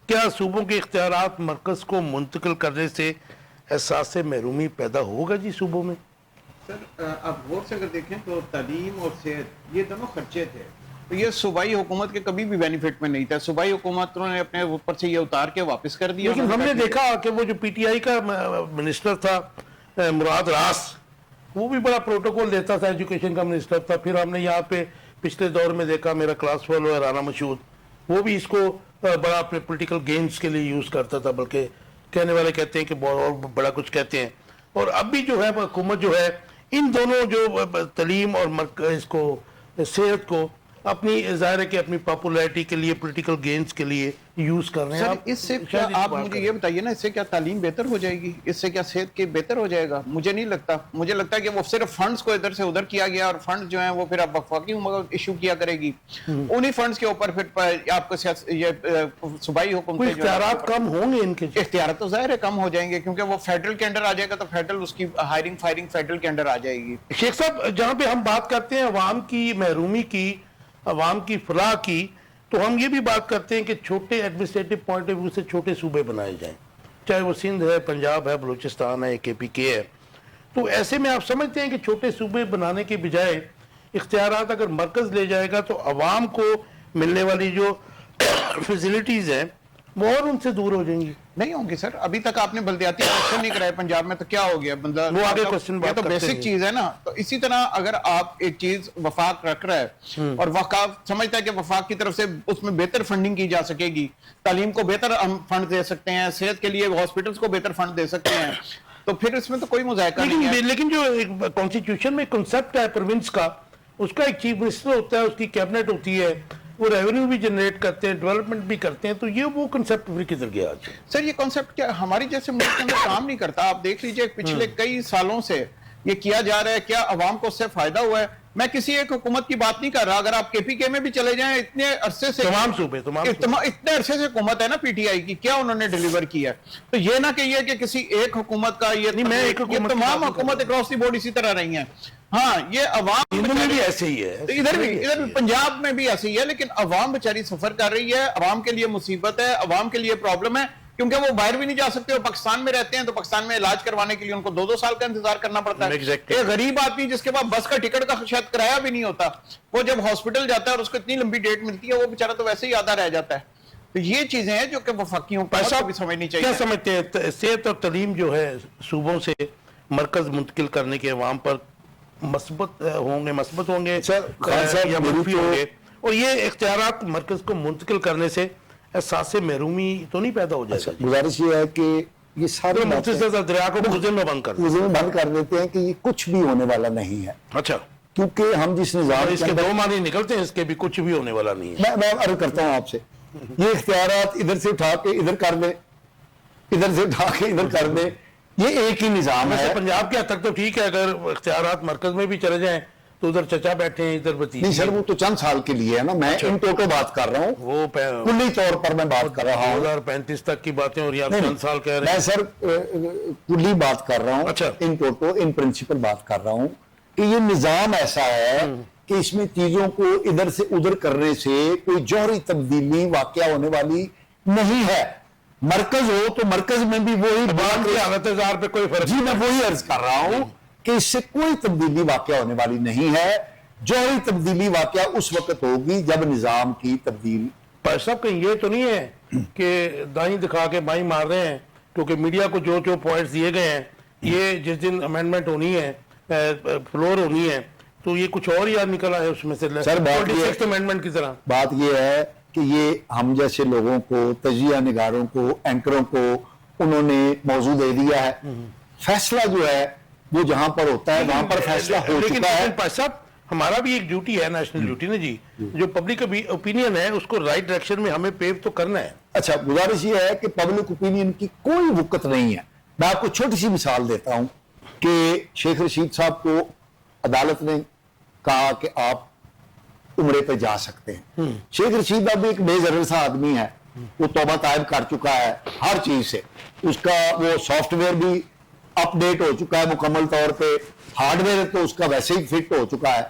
क्या सूबों के इख्तियारात मरकज को मुंतकिल करने से एहसास महरूमी पैदा होगा जी सूबों में? सर आप गौर से अगर देखें तो तालीम और सेहत ये दोनों खर्चे थे, तो ये सूबाई हुकूमत के कभी भी बेनिफिट में नहीं था। सूबाई हुकूमतों ने अपने ऊपर से ये उतार के वापस कर दिया। लेकिन हमने देखा कि वो जो पीटीआई का मिनिस्टर था मुराद रास, वो भी बड़ा प्रोटोकॉल देता था, एजुकेशन का मिनिस्टर था। फिर हमने यहाँ पे पिछले दौर में देखा, मेरा क्लास फेलो है राना मशहूद, वो भी इसको बड़ा अपने पॉलिटिकल गेम्स के लिए यूज करता था, बल्कि कहने वाले कहते हैं कि और बड़ा कुछ कहते हैं। और अब भी जो है हुकूमत जो है इन दोनों जो तलीम और इसको सेहत को अपनी ज़ाहिर है कि अपनी पॉपुलैरिटी के लिए, पॉलिटिकल गेन्स के लिए यूज कर रहे हैं। सर इससे क्या आप मुझे ये बताइए ना, इससे क्या तालीम बेहतर हो जाएगी, इससे क्या सेहत के बेहतर हो जाएगा? मुझे नहीं लगता। मुझे लगता है कि वो सिर्फ फंड्स को इधर से उधर किया गया और फंड जो है वो फिर आप वफाकी इशू किया करेगी, उन्हीं फंड्स के ऊपर फिर आपको ये सूबाई हुकूमतें इख्तियारात कम होंगे इनके। इख्तियार तो जाहिर है कम हो जाएंगे, क्योंकि वो फेडरल के अंडर आ जाएगा तो फेडरल उसकी हायरिंग फायरिंग फेडरल के अंडर आ जाएगी। शेख साहब, जहाँ पे हम बात करते हैं अवाम की महरूमी की, अवाम की फलाह की, तो हम ये भी बात करते हैं कि छोटे एडमिनिस्ट्रेटिव पॉइंट ऑफ व्यू से छोटे सूबे बनाए जाएं, चाहे वो सिंध है, पंजाब है, बलूचिस्तान है, KPK है। तो ऐसे में आप समझते हैं कि छोटे सूबे बनाने के बजाय इख्तियारात अगर मरकज ले जाएगा तो अवाम को मिलने वाली जो फैसिलिटीज हैं वो और उनसे दूर हो जाएंगी? नहीं होंगी सर। अभी तक आपने बल्दियाती इलेक्शन नहीं कराए पंजाब में, तो क्या हो गया बंदा? वो आगे क्वेश्चन ये बात तो करते बेसिक हैं। चीज है ना। तो इसी तरह अगर आप एक चीज वफाक रख रहा है और वफाक समझता है कि वफाक की तरफ से उसमें बेहतर फंडिंग की जा सकेगी, तालीम को बेहतर हम फंड दे सकते हैं, सेहत के लिए हॉस्पिटल्स को बेहतर फंड दे सकते हैं, तो फिर इसमें तो कोई मुजायका नहीं है। लेकिन जो कॉन्स्टिट्यूशन में कंसेप्ट है प्रोविंस का, उसका एक चीफ मिनिस्टर होता है, उसकी कैबिनेट होती है, वो रेवेन्यू भी जनरेट करते हैं, डेवलपमेंट भी करते हैं, तो ये वो कंसेप्ट फिर किधर गया आज? सर ये कॉन्सेप्ट क्या हमारी जैसे मुल्क के अंदर काम नहीं करता? आप देख लीजिए पिछले कई सालों से ये किया जा रहा है, क्या अवाम को उससे फायदा हुआ है? मैं किसी एक हुकूमत की बात नहीं कर रहा, अगर आप KPK में भी चले जाएं, इतने अरसे से तमाम सूबे इतने अरसे से हुकूमत है ना PTI की, क्या उन्होंने डिलीवर किया? तो ये ना कहिए कि किसी एक हुकूमत का ये नहीं, मैं एक हुकूमत की तमाम बात नहीं हुकूमत अक्रॉस द बोर्ड इसी तरह रही हैं। हाँ, ये अवाम में भी ऐसे ही है, तो इधर भी पंजाब में भी ऐसी है, लेकिन अवाम बेचारी सफर कर रही है, अवाम के लिए मुसीबत है, अवाम के लिए प्रॉब्लम है, क्योंकि वो बाहर भी नहीं जा सकते, वो पाकिस्तान में रहते हैं, तो पाकिस्तान में इलाज करवाने के लिए उनको 2-2 साल का इंतजार करना पड़ता है। Exactly. एक गरीब आदमी जिसके पास बस का टिकट का शायद किराया भी नहीं होता, वो जब हॉस्पिटल जाता है और उसको इतनी लंबी डेट मिलती है, वो बेचारा तो वैसे ही आधा रह जाता है। तो ये चीजें हैं जो कि वफाकियों को भी समझनी चाहिए। क्या समझते हैं सेहत और तलीम जो है सूबों से मरकज मुंतकिल करने के अवाम पर मस्बत होंगे सर, खान साहब, या मेरी मनफी तो- होंगे? और ये इख्तियारात मरकज को मुंतकिल करने से एहसास महरूमी तो नहीं पैदा हो जाएगा? गुजारिश ये है कि ये सारी मुफ्ती साहब दरिया को मुझे में बंद कर दें। मुझे बंद कर देते हैं कि ये कुछ भी होने वाला नहीं है, अच्छा, क्योंकि हम जिस निजाम और के इसके अंदर- दो मानी निकलते हैं, इसके भी कुछ भी होने वाला नहीं है। मैं अर्ज करता हूं आपसे, ये इख्तियारात इधर से उठा के इधर कर दे, इधर से उठा के इधर कर दे, ये एक ही निजाम वैसे है। पंजाब के हद तक तो ठीक है, अगर इख्तियारात मरकज में भी चले जाएं तो उधर चचा बैठे हैं, इधर नहीं भतीजे। सर, वो तो चंद साल के लिए है ना, मैं इन टोटो बात कर रहा हूँ, वो कुल्ली तौर पर मैं बात कर रहा हूँ। 2035 तक की बातें और या नहीं, 5 साल कह रहे मैं हैं। सर कुल्ली बात कर रहा हूँ, अच्छा। इन टोटो इन प्रिंसिपल बात कर रहा हूँ कि ये निजाम ऐसा है कि इसमें चीजों को इधर से उधर करने से कोई जौहरी तब्दीली वाकया होने वाली नहीं है। मरकज हो तो मरकज में भी वही बात की हालत जार पे कोई फर्क जी मैं वही अर्ज कर रहा हूं कि इससे कोई तब्दीली वाकया होने वाली नहीं है। जौहरी तब्दीली वाकया उस वक्त होगी जब निजाम की तब्दीली। पर सब कहीं ये तो नहीं है कि दाई दिखा के बाई मार रहे हैं, क्योंकि मीडिया को जो पॉइंट्स दिए गए हैं, ये जिस दिन अमेंडमेंट होनी है, फ्लोर होनी है, तो ये कुछ और याद निकला है उसमें से सर बात ये अमेंडमेंट की तरह। बात ये है कि ये हम जैसे लोगों को, तजिया निगारों को, एंकरों को उन्होंने मौजू दे दिया है। फैसला जो है वो जहां पर होता है वहां पर फैसला हो चुका है। भाई साहब हमारा भी एक ड्यूटी है, नेशनल ड्यूटी ना जी, जो पब्लिक ओपिनियन है उसको राइट डायरेक्शन में हमें पेव तो करना है। अच्छा, गुजारिश ये है कि पब्लिक ओपिनियन की कोई वक़्त नहीं है। मैं आपको छोटी सी मिसाल देता हूं कि शेख रशीद साहब को अदालत ने कहा कि आप उम्रे पे जा सकते हैं। शेख रशीद अब एक बेजर सा आदमी है, वो तौबा तायब कर चुका है हर चीज से, उसका वो सॉफ्टवेयर भी अपडेट हो चुका है मुकम्मल तौर पे, हार्डवेयर तो उसका वैसे ही फिट हो चुका है,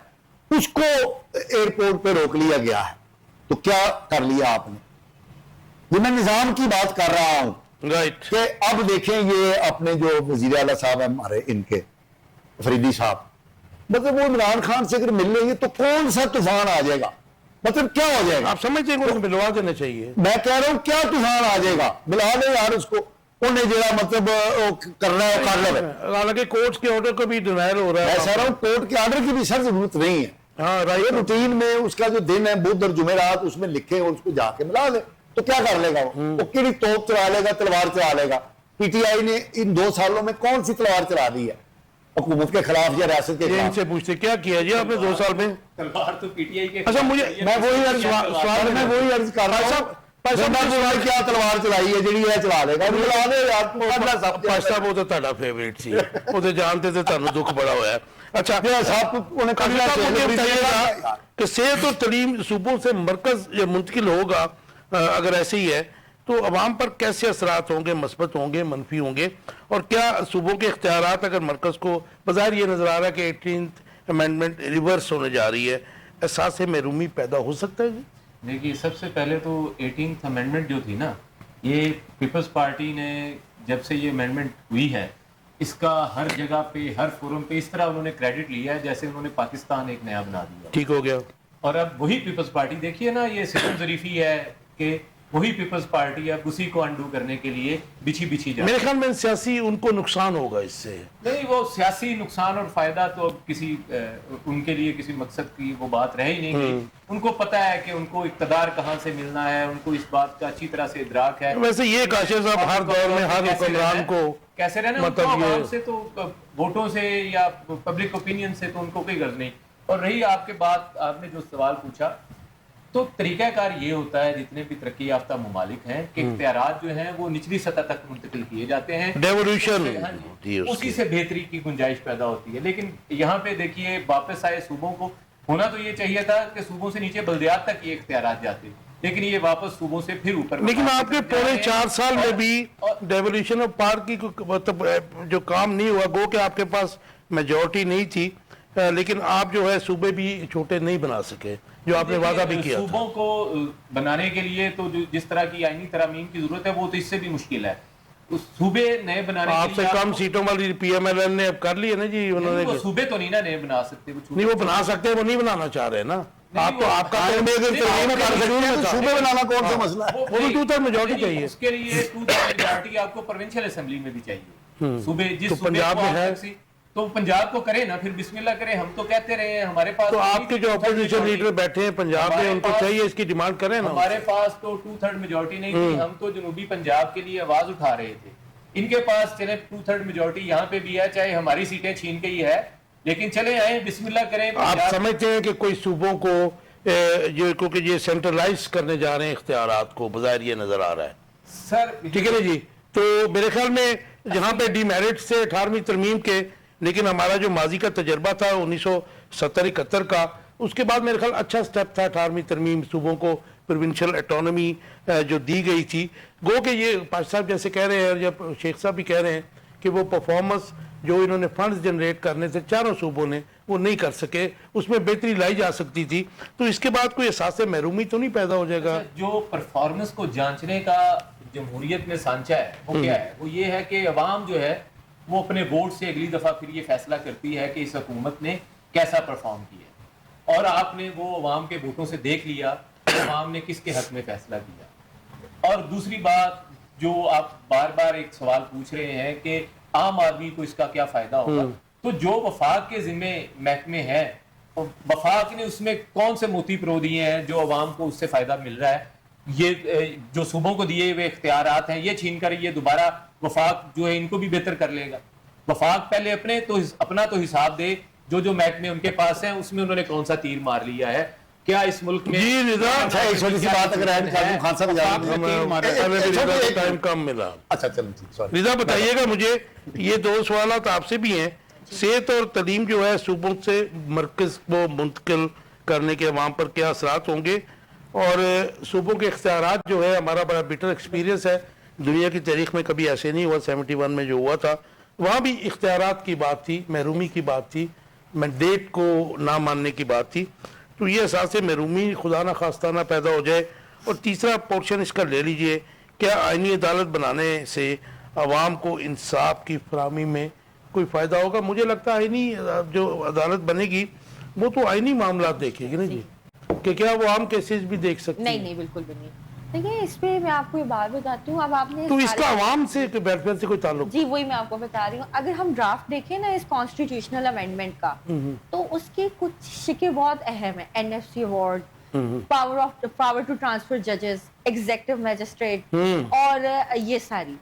उसको एयरपोर्ट पे रोक लिया गया है। तो क्या कर लिया आपने? ये मैं निजाम की बात कर रहा हूं राइट कि अब देखें ये अपने जो वजीर आला साहब है हमारे, इनके फरीदी साहब, मतलब वो इमरान खान से अगर मिल लेंगे तो कौन सा तूफान आ जाएगा, मतलब क्या हो जाएगा? आप समझते हैं उनको मिलवा देना चाहिए। मैं कह रहा हूं क्या तूफान आ जाएगा, मिला दे यार उसको, उन्हें जरा मतलब करना है कर ले। हालांकि कोर्ट के ऑर्डर को भी डिनायल हो रहा है। मैं कह रहा हूं कोर्ट के ऑर्डर की भी सर जरूरत नहीं है। हाँ ये रूटीन में उसका जो दिन है बुध और जुमेरात उसमें लिखे और उसको जाके मिला दे, तो क्या कर लेगा वो किड़ी तोप चला लेगा, तलवार चला लेगा। पीटीआई ने इन 2 सालों में कौन सी तलवार चला दी है हुकूमत के खिलाफ या रियासत के खिलाफ? इनसे पूछते क्या किया जी आपने 2 साल में? तलवार तो पीटीआई के अच्छा मुझे मैं वही अर्ज कर रहा हूं, क्या तलवार चलाई है ਜਿਹੜੀ ਇਹ ਚਲਾ ਲੇਗਾ, ਮਿਲਾ ਦੇ ਯਾਰ। ਪਾਸ਼ਾ ਉਹ ਤਾਂ ਤੁਹਾਡਾ ਫੇਵਰੇਟ ਸੀ, ਉਹ ਤੇ ਜਾਣਦੇ ਤੇ ਤੁਹਾਨੂੰ ਦੁੱਖ ਬੜਾ ਹੋਇਆ। अच्छा साहब उन्हें कि सेहत और तलीम सूबों से मरकज मुंतकिल होगा, अगर ऐसे ही है तो अवाम पर कैसे असरात होंगे, मस्बत होंगे, मनफी होंगे, और क्या सूबों के इख्तियारात अगर मरकज को बाहर ये नजर आ रहा है कि 18th अमेंडमेंट रिवर्स होने जा रही है, एहसास महरूमी पैदा हो सकता है? देखिए सबसे पहले तो 18th अमेंडमेंट जो थी ना, ये पीपल्स पार्टी ने जब से ये अमेंडमेंट हुई है, इसका हर जगह पे, हर फोरम पे इस तरह उन्होंने क्रेडिट लिया है जैसे उन्होंने पाकिस्तान एक नया बना दिया। ठीक हो गया। और अब वही पीपल्स पार्टी देखिए ना, ये सिस्टम जरीफी है कि वही पीपल्स पार्टी अब उसी को अंडू करने के लिए बिछी जा, मेरे ख्याल में सियासी उनको नुकसान होगा इससे। नहीं, वो सियासी नुकसान और फायदा तो अब किसी उनके लिए किसी मकसद की वो बात रह ही नहीं गई। उनको पता है कि उनको इक्तदार कहाँ से मिलना है, उनको इस बात का अच्छी तरह से इदराक है। वैसे ये काशिफ साहब हर दौर में हर हुक्मरान को कैसे रहना, मतलब आवाम से तो वोटों से या पब्लिक ओपिनियन से तो उनको कोई गर्ज नहीं। और रही आपके बात, आपने जो सवाल पूछा, तो तरीकाकार ये होता है जितने भी तरक्की याफ्ता मुमालिक हैं कि इख्तियारात जो हैं वो निचली सतह तक मुंतकिल किए जाते हैं, डेवोल्यूशन उसी से बेहतरी की गुंजाइश पैदा होती है। लेकिन यहाँ पे देखिए वापस आए सूबों को, होना तो ये चाहिए था कि सूबों से नीचे बल्दियात तक ये इख्तियारात जाते, लेकिन ये वापस सूबों से फिर ऊपर। लेकिन आपके पौने 4 साल में भी डेवोल्यूशन ऑफ पावर की मतलब जो काम नहीं हुआ, गो कि आपके पास मेजॉरिटी नहीं थी, लेकिन आप जो है सूबे भी छोटे नहीं बना सके जो आपने वादा भी किया। सूबों को बनाने के लिए तो जिस तरह की आईनी तरामीम की जरूरत है वो तो इससे भी मुश्किल है। उस सूबे नए बनाने आपसे कम सीटों वाली पीएमएलएन ने अब कर ली है ना जी, उन्होंने वो सूबे तो नहीं ना नए बना सकते, नहीं वो बना सकते हैं, वो नहीं बनाना चाह रहे ना। आपको आपका सूबे बनाना कौन सा मसला है? वो भी 2/3 मेजॉरिटी चाहिए। उसके लिए 2/3 मेजॉरिटी आपको प्रोविंशियल असेंबली में भी चाहिए। सूबे जिस तो पंजाब में है तो पंजाब को करे ना, फिर बिस्मिल्लाह करे। हम तो कहते रहे हैं हमारे पास तो आपके जो अपोजिशन लीडर बैठे हैं पंजाब में, उनको चाहिए इसकी डिमांड करें ना। हमारे पास तो 2/3 मेजॉरिटी नहीं थी, हम तो जनूबी पंजाब के लिए आवाज उठा रहे थे। इनके पास चले 2/3 मेजॉरिटी यहाँ पे भी है, चाहे हमारी सीटें छीन के ही है, लेकिन चले आए बिस्मिल्लाह करें। आप समझते हैं कि कोई सूबों को जो क्योंकि ये सेंट्रलाइज करने जा रहे हैं इख्तियारात को, बाहर ये नजर आ रहा है सर, ठीक है ना जी? तो मेरे ख्याल में जहाँ पे डीमेरिट से 18वीं तरमीम के, लेकिन हमारा जो माजी का तजर्बा था 1970-71 का, उसके बाद मेरे ख्याल अच्छा स्टेप था 18वीं तरमीम, सूबों को प्रोविंशियल ऑटोनॉमी जो दी गई थी। गो कि ये पाशा साहब जैसे कह रहे हैं, जब शेख साहब भी कह रहे हैं कि वो परफॉर्मेंस जो इन्होंने फंड्स जनरेट करने थे चारों सूबों ने, वो नहीं कर सके, उसमें बेहतरी लाई जा सकती थी। तो इसके बाद कोई एहसास महरूमी तो नहीं पैदा हो जाएगा? जो परफॉर्मेंस को जांचने का جمہوریت میں سانچہ ہے وہ کیا ہے؟ وہ یہ ہے کہ عوام جو ہے وہ اپنے ووٹ سے اگلی دفعہ پھر یہ فیصلہ کرتی ہے کہ اس حکومت نے کیسا پرفارم کیا، اور آپ نے وہ عوام کے ووٹوں سے دیکھ لیا کہ عوام نے کس کے حق میں فیصلہ کیا۔ اور دوسری بات جو آپ بار بار ایک سوال پوچھ رہے ہیں کہ عام آدمی کو اس کا کیا فائدہ ہوگا، تو جو وفاق کے ذمے محکمے ہیں، وفاق نے اس میں کون سے موتی پرو دیے ہیں جو عوام کو اس سے فائدہ مل رہا ہے؟ یہ جو صوبوں کو دیے ہوئے اختیارات ہیں یہ چھین کر یہ دوبارہ وفاق جو ہے ان کو بھی بہتر کر لے گا۔ وفاق پہلے اپنا تو حساب دے، جو محکمے ان کے پاس ہیں اس میں انہوں نے کون سا تیر مار لیا ہے، کیا اس ملک میں جی رضا اچھا ایک چھوٹی سی بات اگر ایڈ کر دوں خان صاحب ٹائم کم ملا۔ اچھا چلو سوری رضا بتائیے گا مجھے، یہ دو سوالات آپ سے بھی ہیں، صحت اور تعلیم جو ہے صوبوں سے مرکز کو منتقل کرنے کے عوام پر کیا اثرات ہوں گے، اور صوبوں کے اختیارات جو ہے ہمارا بڑا بیٹر ایکسپیرینس ہے، دنیا کی تاریخ میں کبھی ایسے نہیں ہوا، 71 میں جو ہوا تھا وہاں بھی اختیارات کی بات تھی، محرومی کی بات تھی، مینڈیٹ کو نہ ماننے کی بات تھی، تو یہ احساس محرومی خدا نہ خواستہ پیدا ہو جائے۔ اور تیسرا پورشن اس کا لے لیجئے، کیا آئینی عدالت بنانے سے عوام کو انصاف کی فراہمی میں کوئی فائدہ ہوگا؟ مجھے لگتا ہے آئینی جو عدالت بنے گی وہ تو آئینی معاملات دیکھے گی نا جی، کہ کیا وہ عام کیسز بھی دیکھ سکتی ہے؟ نہیں بالکل بھی نہیں۔ دیکھیں اس پہ میں آپ کو یہ بات بتاتی ہوں، اب آپ نے تو اس کا عوام سے ویلفیئر سے کوئی تعلق؟ جی وہی میں آپ کو بتا رہی ہوں، اگر ہم ڈرافٹ دیکھیں نا اس کانسٹیٹیوشنل امینڈمنٹ کا، تو اس کے کچھ شکے بہت اہم ہیں، N F C award, power to transfer ججز، ایگزیکٹو میجسٹریٹ، اور یہ ساری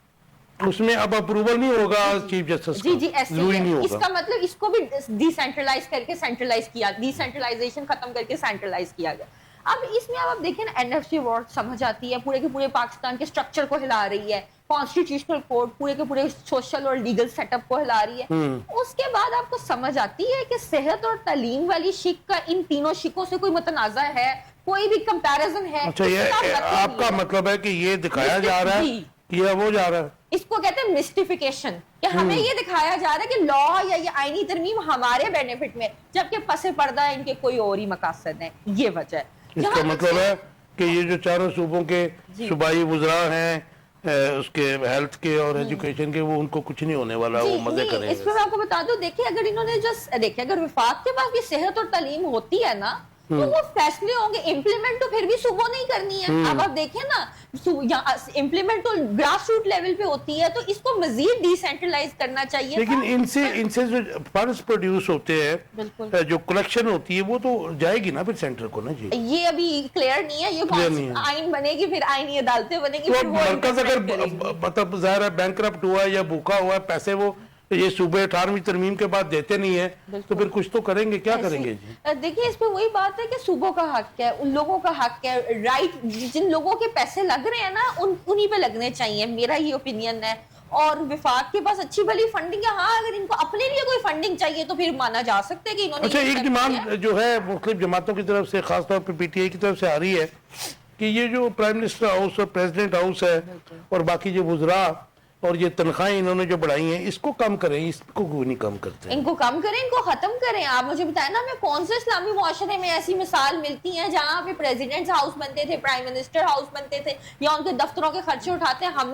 اس میں اب اپروول نہیں ہوگا چیف جسٹس کا؟ جی ایسے ضروری نہیں ہی ہے۔ اس ہوگا، کا مطلب اس کو بھی ڈی سینٹرلائز کر کے سینٹرلائز کیا، ڈی سینٹرلائزیشن ختم کر کے سینٹرلائز کیا گیا۔ اب اس میں آپ دیکھیں نا این ایف سی ایوارڈ سمجھ آتی ہے، پورے کے پورے پاکستان کے سٹرکچر کو ہلا رہی ہے، کانسٹیٹیوشنل کورٹ پورے کے پورے سوشل اور لیگل سیٹ اپ کو ہلا رہی ہے۔ اس کے بعد آپ کو سمجھ آتی ہے کہ صحت اور تعلیم والی شک کا ان تینوں شکوں سے کوئی متنازع ہے، کوئی بھی کمپیریزن ہے؟ اچھا یہ آپ کا مطلب ہے کہ یہ دکھایا جا رہا ہے یا وہ جا رہا ہے؟ اس کو کہتے ہیں مسٹیفیکیشن، کہ ہمیں یہ دکھایا جا رہا ہے کہ لا یا یہ آئینی ترمیم ہمارے بینیفٹ میں، جبکہ پس پردہ ان کے کوئی اور ہی مقاصد ہیں، یہ وجہ ہے۔ اس کا مطلب ہے کہ یہ جو چاروں صوبوں کے صوبائی وزراء ہیں اس کے ہیلتھ کے اور ایجوکیشن کے، وہ ان کو کچھ نہیں ہونے والا، وہ مزے کریں گے۔ اس پہ میں آپ کو بتا دوں، دیکھیں اگر انہوں نے جو دیکھیں اگر وفاق کے پاس بھی صحت اور تعلیم ہوتی ہے نا تو وہ فیصلے ہوں گے، امپلیمنٹ تو پھر بھی صوبوں نہیں کرنی ہے۔ اب آپ دیکھیں نا امپلیمنٹ تو گراس روٹ لیول پہ ہوتی ہے، تو اس کو مزید ڈی سینٹرلائز کرنا چاہیے۔ لیکن ان سے جو فنڈز پروڈیوس ہوتے ہیں، جو کلیکشن ہوتی ہے، وہ تو جائے گی نا پھر سینٹر کو نا جی۔ یہ ابھی کلیئر نہیں ہے، یہ آئین بنے گی، پھر آئینی عدالتیں بنے گی، تو مرکز اگر مطلب ظاہر ہے بینکرپٹ ہوا ہے یا بھوکا ہوا ہے، پیسے وہ یہ صوبے 18ویں ترمیم کے بعد دیتے نہیں ہیں، تو پھر کچھ تو کریں گے، کیا کریں گے جی؟ دیکھیے اس پہ وہی بات ہے کہ صوبوں کا حق ہے، ان لوگوں کا حق ہے، رائٹ جن لوگوں کے پیسے لگ رہے ہیں نا انہی پہ لگنے چاہیے، میرا یہ اوپینین ہے۔ اور وفاق کے پاس اچھی بھلی فنڈنگ ہے، ہاں اگر ان کو اپنے لیے کوئی فنڈنگ چاہیے تو پھر مانا جا سکتا ہے کہ انہوں نے۔ اچھا ایک ڈیمانڈ جو ہے مختلف جماعتوں کی طرف سے، خاص طور پہ پی ٹی آئی کی طرف سے آ رہی ہے کہ یہ جو پرائم منسٹر ہاؤس اور پریزیڈنٹ ہاؤس ہے اور باقی جو وزراء اور یہ تنخواہیں انہوں نے جو بڑھائی ہیں، اس کو کم کریں، اس کو کوئی نہیں کم کرتے۔ ان کو کم کریں، ان کو ختم کریں۔ آپ مجھے بتائیں نا ہمیں کون سے اسلامی معاشرے میں ایسی مثال ملتی ہیں جہاں پہ پریزیڈنٹ ہاؤس بنتے تھے، پرائم منسٹر ہاؤس بنتے تھے، یا ان کے دفتروں کے خرچے اٹھاتے ہیں؟ ہم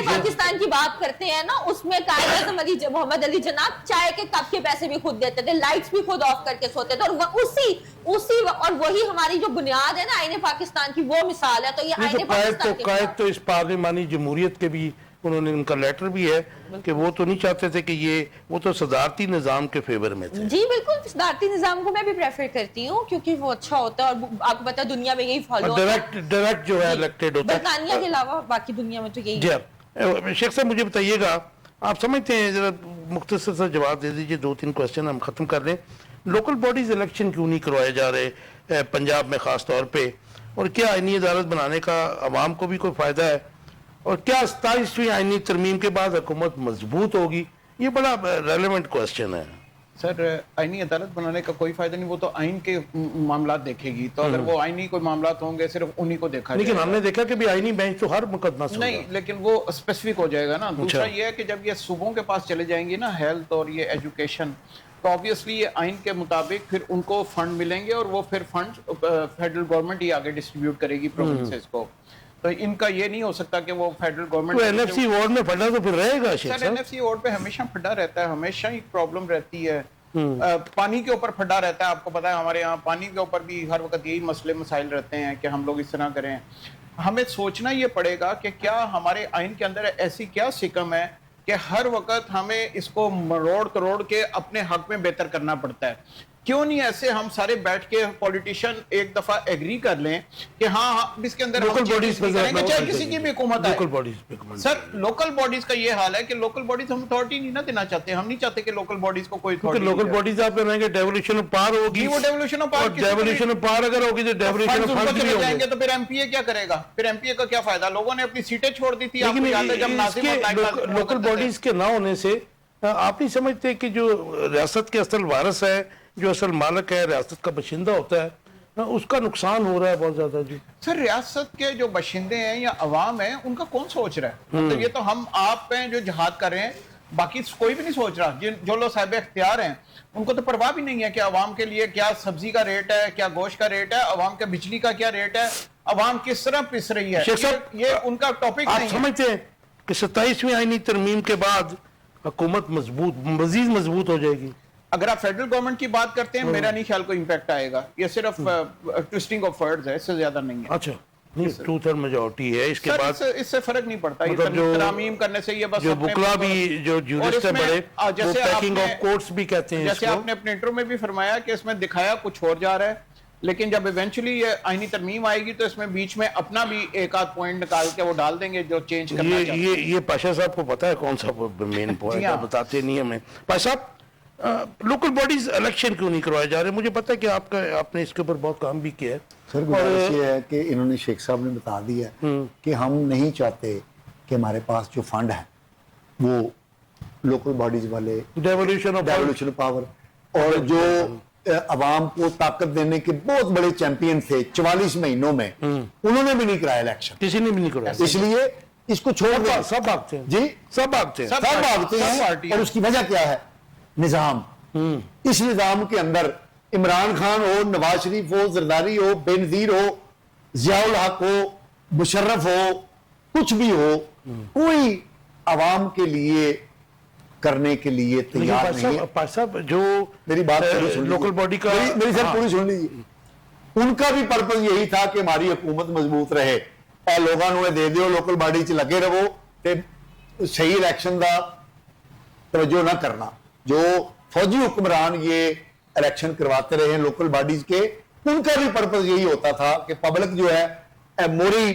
پاکستان کی بات کرتے ہیں نا، اس میں قائد اعظم محمد علی جناح چائے کے کپ کے پیسے بھی خود دیتے تھے، لائٹس بھی خود آف کر کے سوتے تھے، اور وہی ہماری جو بنیاد ہے نا آئین پاکستان کی، وہ مثال ہے۔ تو یہ آئین پاکستان کے قائد تو اس پارلیمانی جمہوریت کے بھی انہوں نے، ان کا لیٹر بھی ہے کہ وہ تو نہیں چاہتے تھے کہ وہ تو صدارتی نظام کے فیور میں تھے۔ جی بالکل، صدارتی نظام کو میں بھی پریفر کرتی ہوں کیونکہ وہ اچھا ہوتا ہے، اور آپ کو پتا ہے دنیا میں یہی فالو ہوتا ہے، ڈائریکٹ جو ہے الیکٹڈ ہوتا ہے برطانیہ کے علاوہ باقی دنیا میں تو یہی۔ جی شیخ صاحب مجھے بتائیے گا، آپ سمجھتے ہیں، ذرا مختصر سا جواب دے دیجیے، 2-3 کوشچن ہم ختم کر لیں۔ لوکل باڈیز الیکشن کیوں نہیں کروائے جا رہے پنجاب میں خاص طور پہ، اور کیا آئینی عدالت بنانے کا عوام کو بھی کوئی فائدہ ہے، اور کیا 27ویں آئینی ترمیم کے بعد حکومت مضبوط ہوگی؟ یہ بڑا ریلیونٹ کوشچن ہے۔ سر آئینی عدالت بنانے کا کوئی فائدہ نہیں، وہ تو آئین کے معاملات دیکھے گی، تو اگر وہ آئینی کوئی معاملات ہوں گے صرف انہی کو دیکھا جائے گا۔ لیکن ہم نے دیکھا کہ بھی آئینی بینچ تو ہر مقدمہ سے نہیں، لیکن وہ اسپیسیفک ہو جائے گا نا۔ دوسرا یہ ہے کہ جب یہ صوبوں کے پاس چلے جائیں گی نا، ہیلتھ اور یہ ایجوکیشن، तो ऑब्वियसली ये आइन के मुताबिक फिर उनको फंड मिलेंगे और वो फिर फंड फेडरल गवर्नमेंट ही आगे डिस्ट्रीब्यूट करेगी प्रोविंसेस को। तो इनका ये नहीं हो सकता कि वो फेडरल गवर्नमेंट तो एनएफसी वार्ड में फटा तो फिर रहेगा शेख सर, साहब? एनएफसी वार्ड पे हमेशा फटा रहता है, हमेशा ही प्रॉब्लम रहती है। पानी के ऊपर फटा रहता है, आपको पता है हमारे यहाँ पानी के ऊपर भी हर वक्त यही मसले मसाइल रहते हैं कि हम लोग इस तरह करें। हमें सोचना ये पड़ेगा कि क्या हमारे आइन के अंदर ऐसी क्या सिकम है कि हर वक्त हमें इसको मरोड़ तरोड़ के अपने हक में बेहतर करना पड़ता है। क्यों नहीं ऐसे हम सारे बैठ के पॉलिटिशियन एक दफा एग्री कर लें कि हाँ इसके अंदर लोकल बॉडीज पे करेंगे, चाहे किसी की भी हुकूमत है। लोकल बॉडीज पे सर, लोकल बॉडीज का ये हाल है कि लोकल बॉडीज हम अथॉरिटी नहीं ना देना चाहते। हम नहीं चाहते कि लोकल बॉडीज को कोई क्योंकि लोकल बॉडीज आप बनाएंगे डेवोल्यूशन ऑफ पावर होगी, वो devolution of power, devolution of power अगर होगी तो डेवोल्यूशन ऑफ फंड भी होंगे। जाएंगे तो फिर एमपीए क्या करेगा? फिर एमपीए का क्या फायदा? लोगों ने अपनी सीटें छोड़ दी थी। लेकिन आपको याद है जब नासिर इसके लोकल बॉडीज के ना होने से आप नहीं समझते कि जो रियासत के असल वारिस है, जो असल मालिक है, रियासत का बशिंदा होता है, उसका नुकसान हो रहा है बहुत ज्यादा जी? सर, रियासत के जो बशिंदे हैं या अवाम है उनका कौन सोच रहा है? मतलब ये तो हम आप हैं जो जहाद कर रहे हैं, बाकी कोई भी नहीं सोच रहा। जो लोग साहिब इख्तियार हैं उनको तो परवाह भी नहीं है कि अवाम के लिए क्या सब्जी का रेट है, क्या गोश्त का रेट है, अवाम के बिजली का क्या रेट है, अवाम किस तरह पिस रही है। ये उनका टॉपिक नहीं है। आप समझते हैं कि 27वीं आईनी तरमीम के बाद हुकूमत मजीद मजबूत हो जाएगी? अगर आप फेडरल गवर्नमेंट की बात करते हैं, मेरा नहीं ख्याल कोई इंपैक्ट आएगा। ये सिर्फ ट्विस्टिंग ऑफ वर्ड्स है, इससे ज्यादा नहीं है। अच्छा, नहीं, टू थर्ड मेजॉरिटी है इसके सर, बाद इससे फर्क नहीं पड़ता। मतलब जो तरामीम करने से ये बस जो बुकला भी जो जूरिस्ट है बड़े, वो पैकिंग ऑफ कोर्ट्स भी कहते हैं जैसे इसको। आपने अपने इंट्रो में भी फरमाया कि इसमें दिखाया कुछ और जा रहा है, लेकिन जब इवेंचुअली ये आईनी तरमीम आएगी तो इसमें बीच में अपना भी एक आध पॉइंट निकाल के वो डाल देंगे जो चेंज करना चाहते हैं। ये पाशा साहब को पता है कौन सा मेन पॉइंट है? बताते नहीं हमें। पाशा साहब, लोकल बॉडीज इलेक्शन क्यों नहीं करवाए जा रहे? मुझे पता है कि आपने इसके ऊपर बहुत काम भी किया है। सर, गुजारिश ये है कि इन्होंने शेख साहब ने बता दिया कि हम नहीं चाहते कि हमारे पास जो फंड है वो लोकल बॉडीज वाले डेवोल्यूशन ऑफ पावर और जो अवाम को ताकत देने के बहुत बड़े चैंपियन थे 44 महीनों में, उन्होंने भी नहीं कराया इलेक्शन, किसी ने भी नहीं कराया। इसलिए इसको छोड़ दो। सब भागते हैं जी, सब भागते हैं, सब भागते हैं। और उसकी वजह क्या है? निजाम। इस निजाम के अंदर इमरान खान हो, नवाज शरीफ हो, जरदारी हो, बेनजीर हो, जियाउल हक हो, मुशर्रफ हो, कुछ भी हो, कोई अवाम के लिए करने के लिए तैयार नहीं है। साहब, जो मेरी बात लोकल बॉडी का मेरी सर पूरी सुन लीजिए। उनका भी पर्पज यही था कि हमारी हुकूमत मजबूत रहे, लोगों ने दे दियो, लोकल बॉडी च लगे रहो, ते सही इलेक्शन का तवज्जो ना करना। जो फौजी हुक्मरान ये इलेक्शन करवाते रहे लोकल बॉडीज के, उनका भी पर्पज यही होता था कि पब्लिक जो है मोरी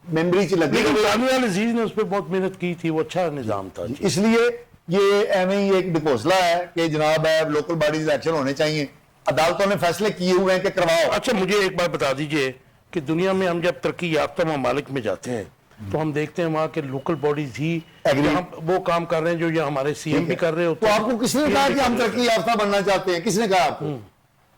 मेमोरी च लगी रहे। अजीज ने उस पर बहुत मेहनत की थी, वो अच्छा निजाम था। इसलिए ये एवं ही एक ढकोसला है कि जनाब है लोकल बॉडीज इलेक्शन होने चाहिए। अदालतों ने फैसले किए हुए हैं कि करवाओ। अच्छा, मुझे एक बात बता दीजिए कि दुनिया में हम जब तरक्की याफ्ता ममालिक में जाते हैं तो हम देखते हैं वहाँ के लोकल बॉडीज ही वो काम कर रहे हैं जो यहाँ हमारे सीएम भी कर रहे होते तो हैं। आपको किसने कहा कि हम तरक्की याफ्ता बनना चाहते हैं? किसने कहा आपको?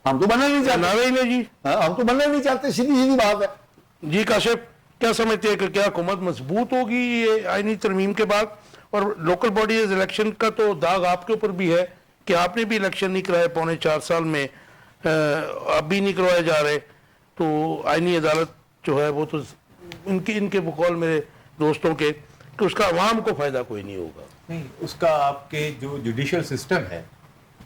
हम तो बनना नहीं चाहते जी। हम तो बनना नहीं चाहते, सीधी सीधी बात है जी। काशिफ, क्या समझते हैं कि क्या हुकूमत मजबूत होगी ये आईनी तरमीम के बाद? और लोकल बॉडीज इलेक्शन का तो दाग आपके ऊपर भी है कि आपने भी इलेक्शन नहीं कराए पौने 4 साल में, अब भी नहीं करवाए जा रहे। तो आईनी अदालत जो है वो तो इनके बकौल मेरे दोस्तों के कि उसका आवाम को फायदा कोई नहीं होगा। नहीं, उसका आपके जो जुडिशियल सिस्टम है,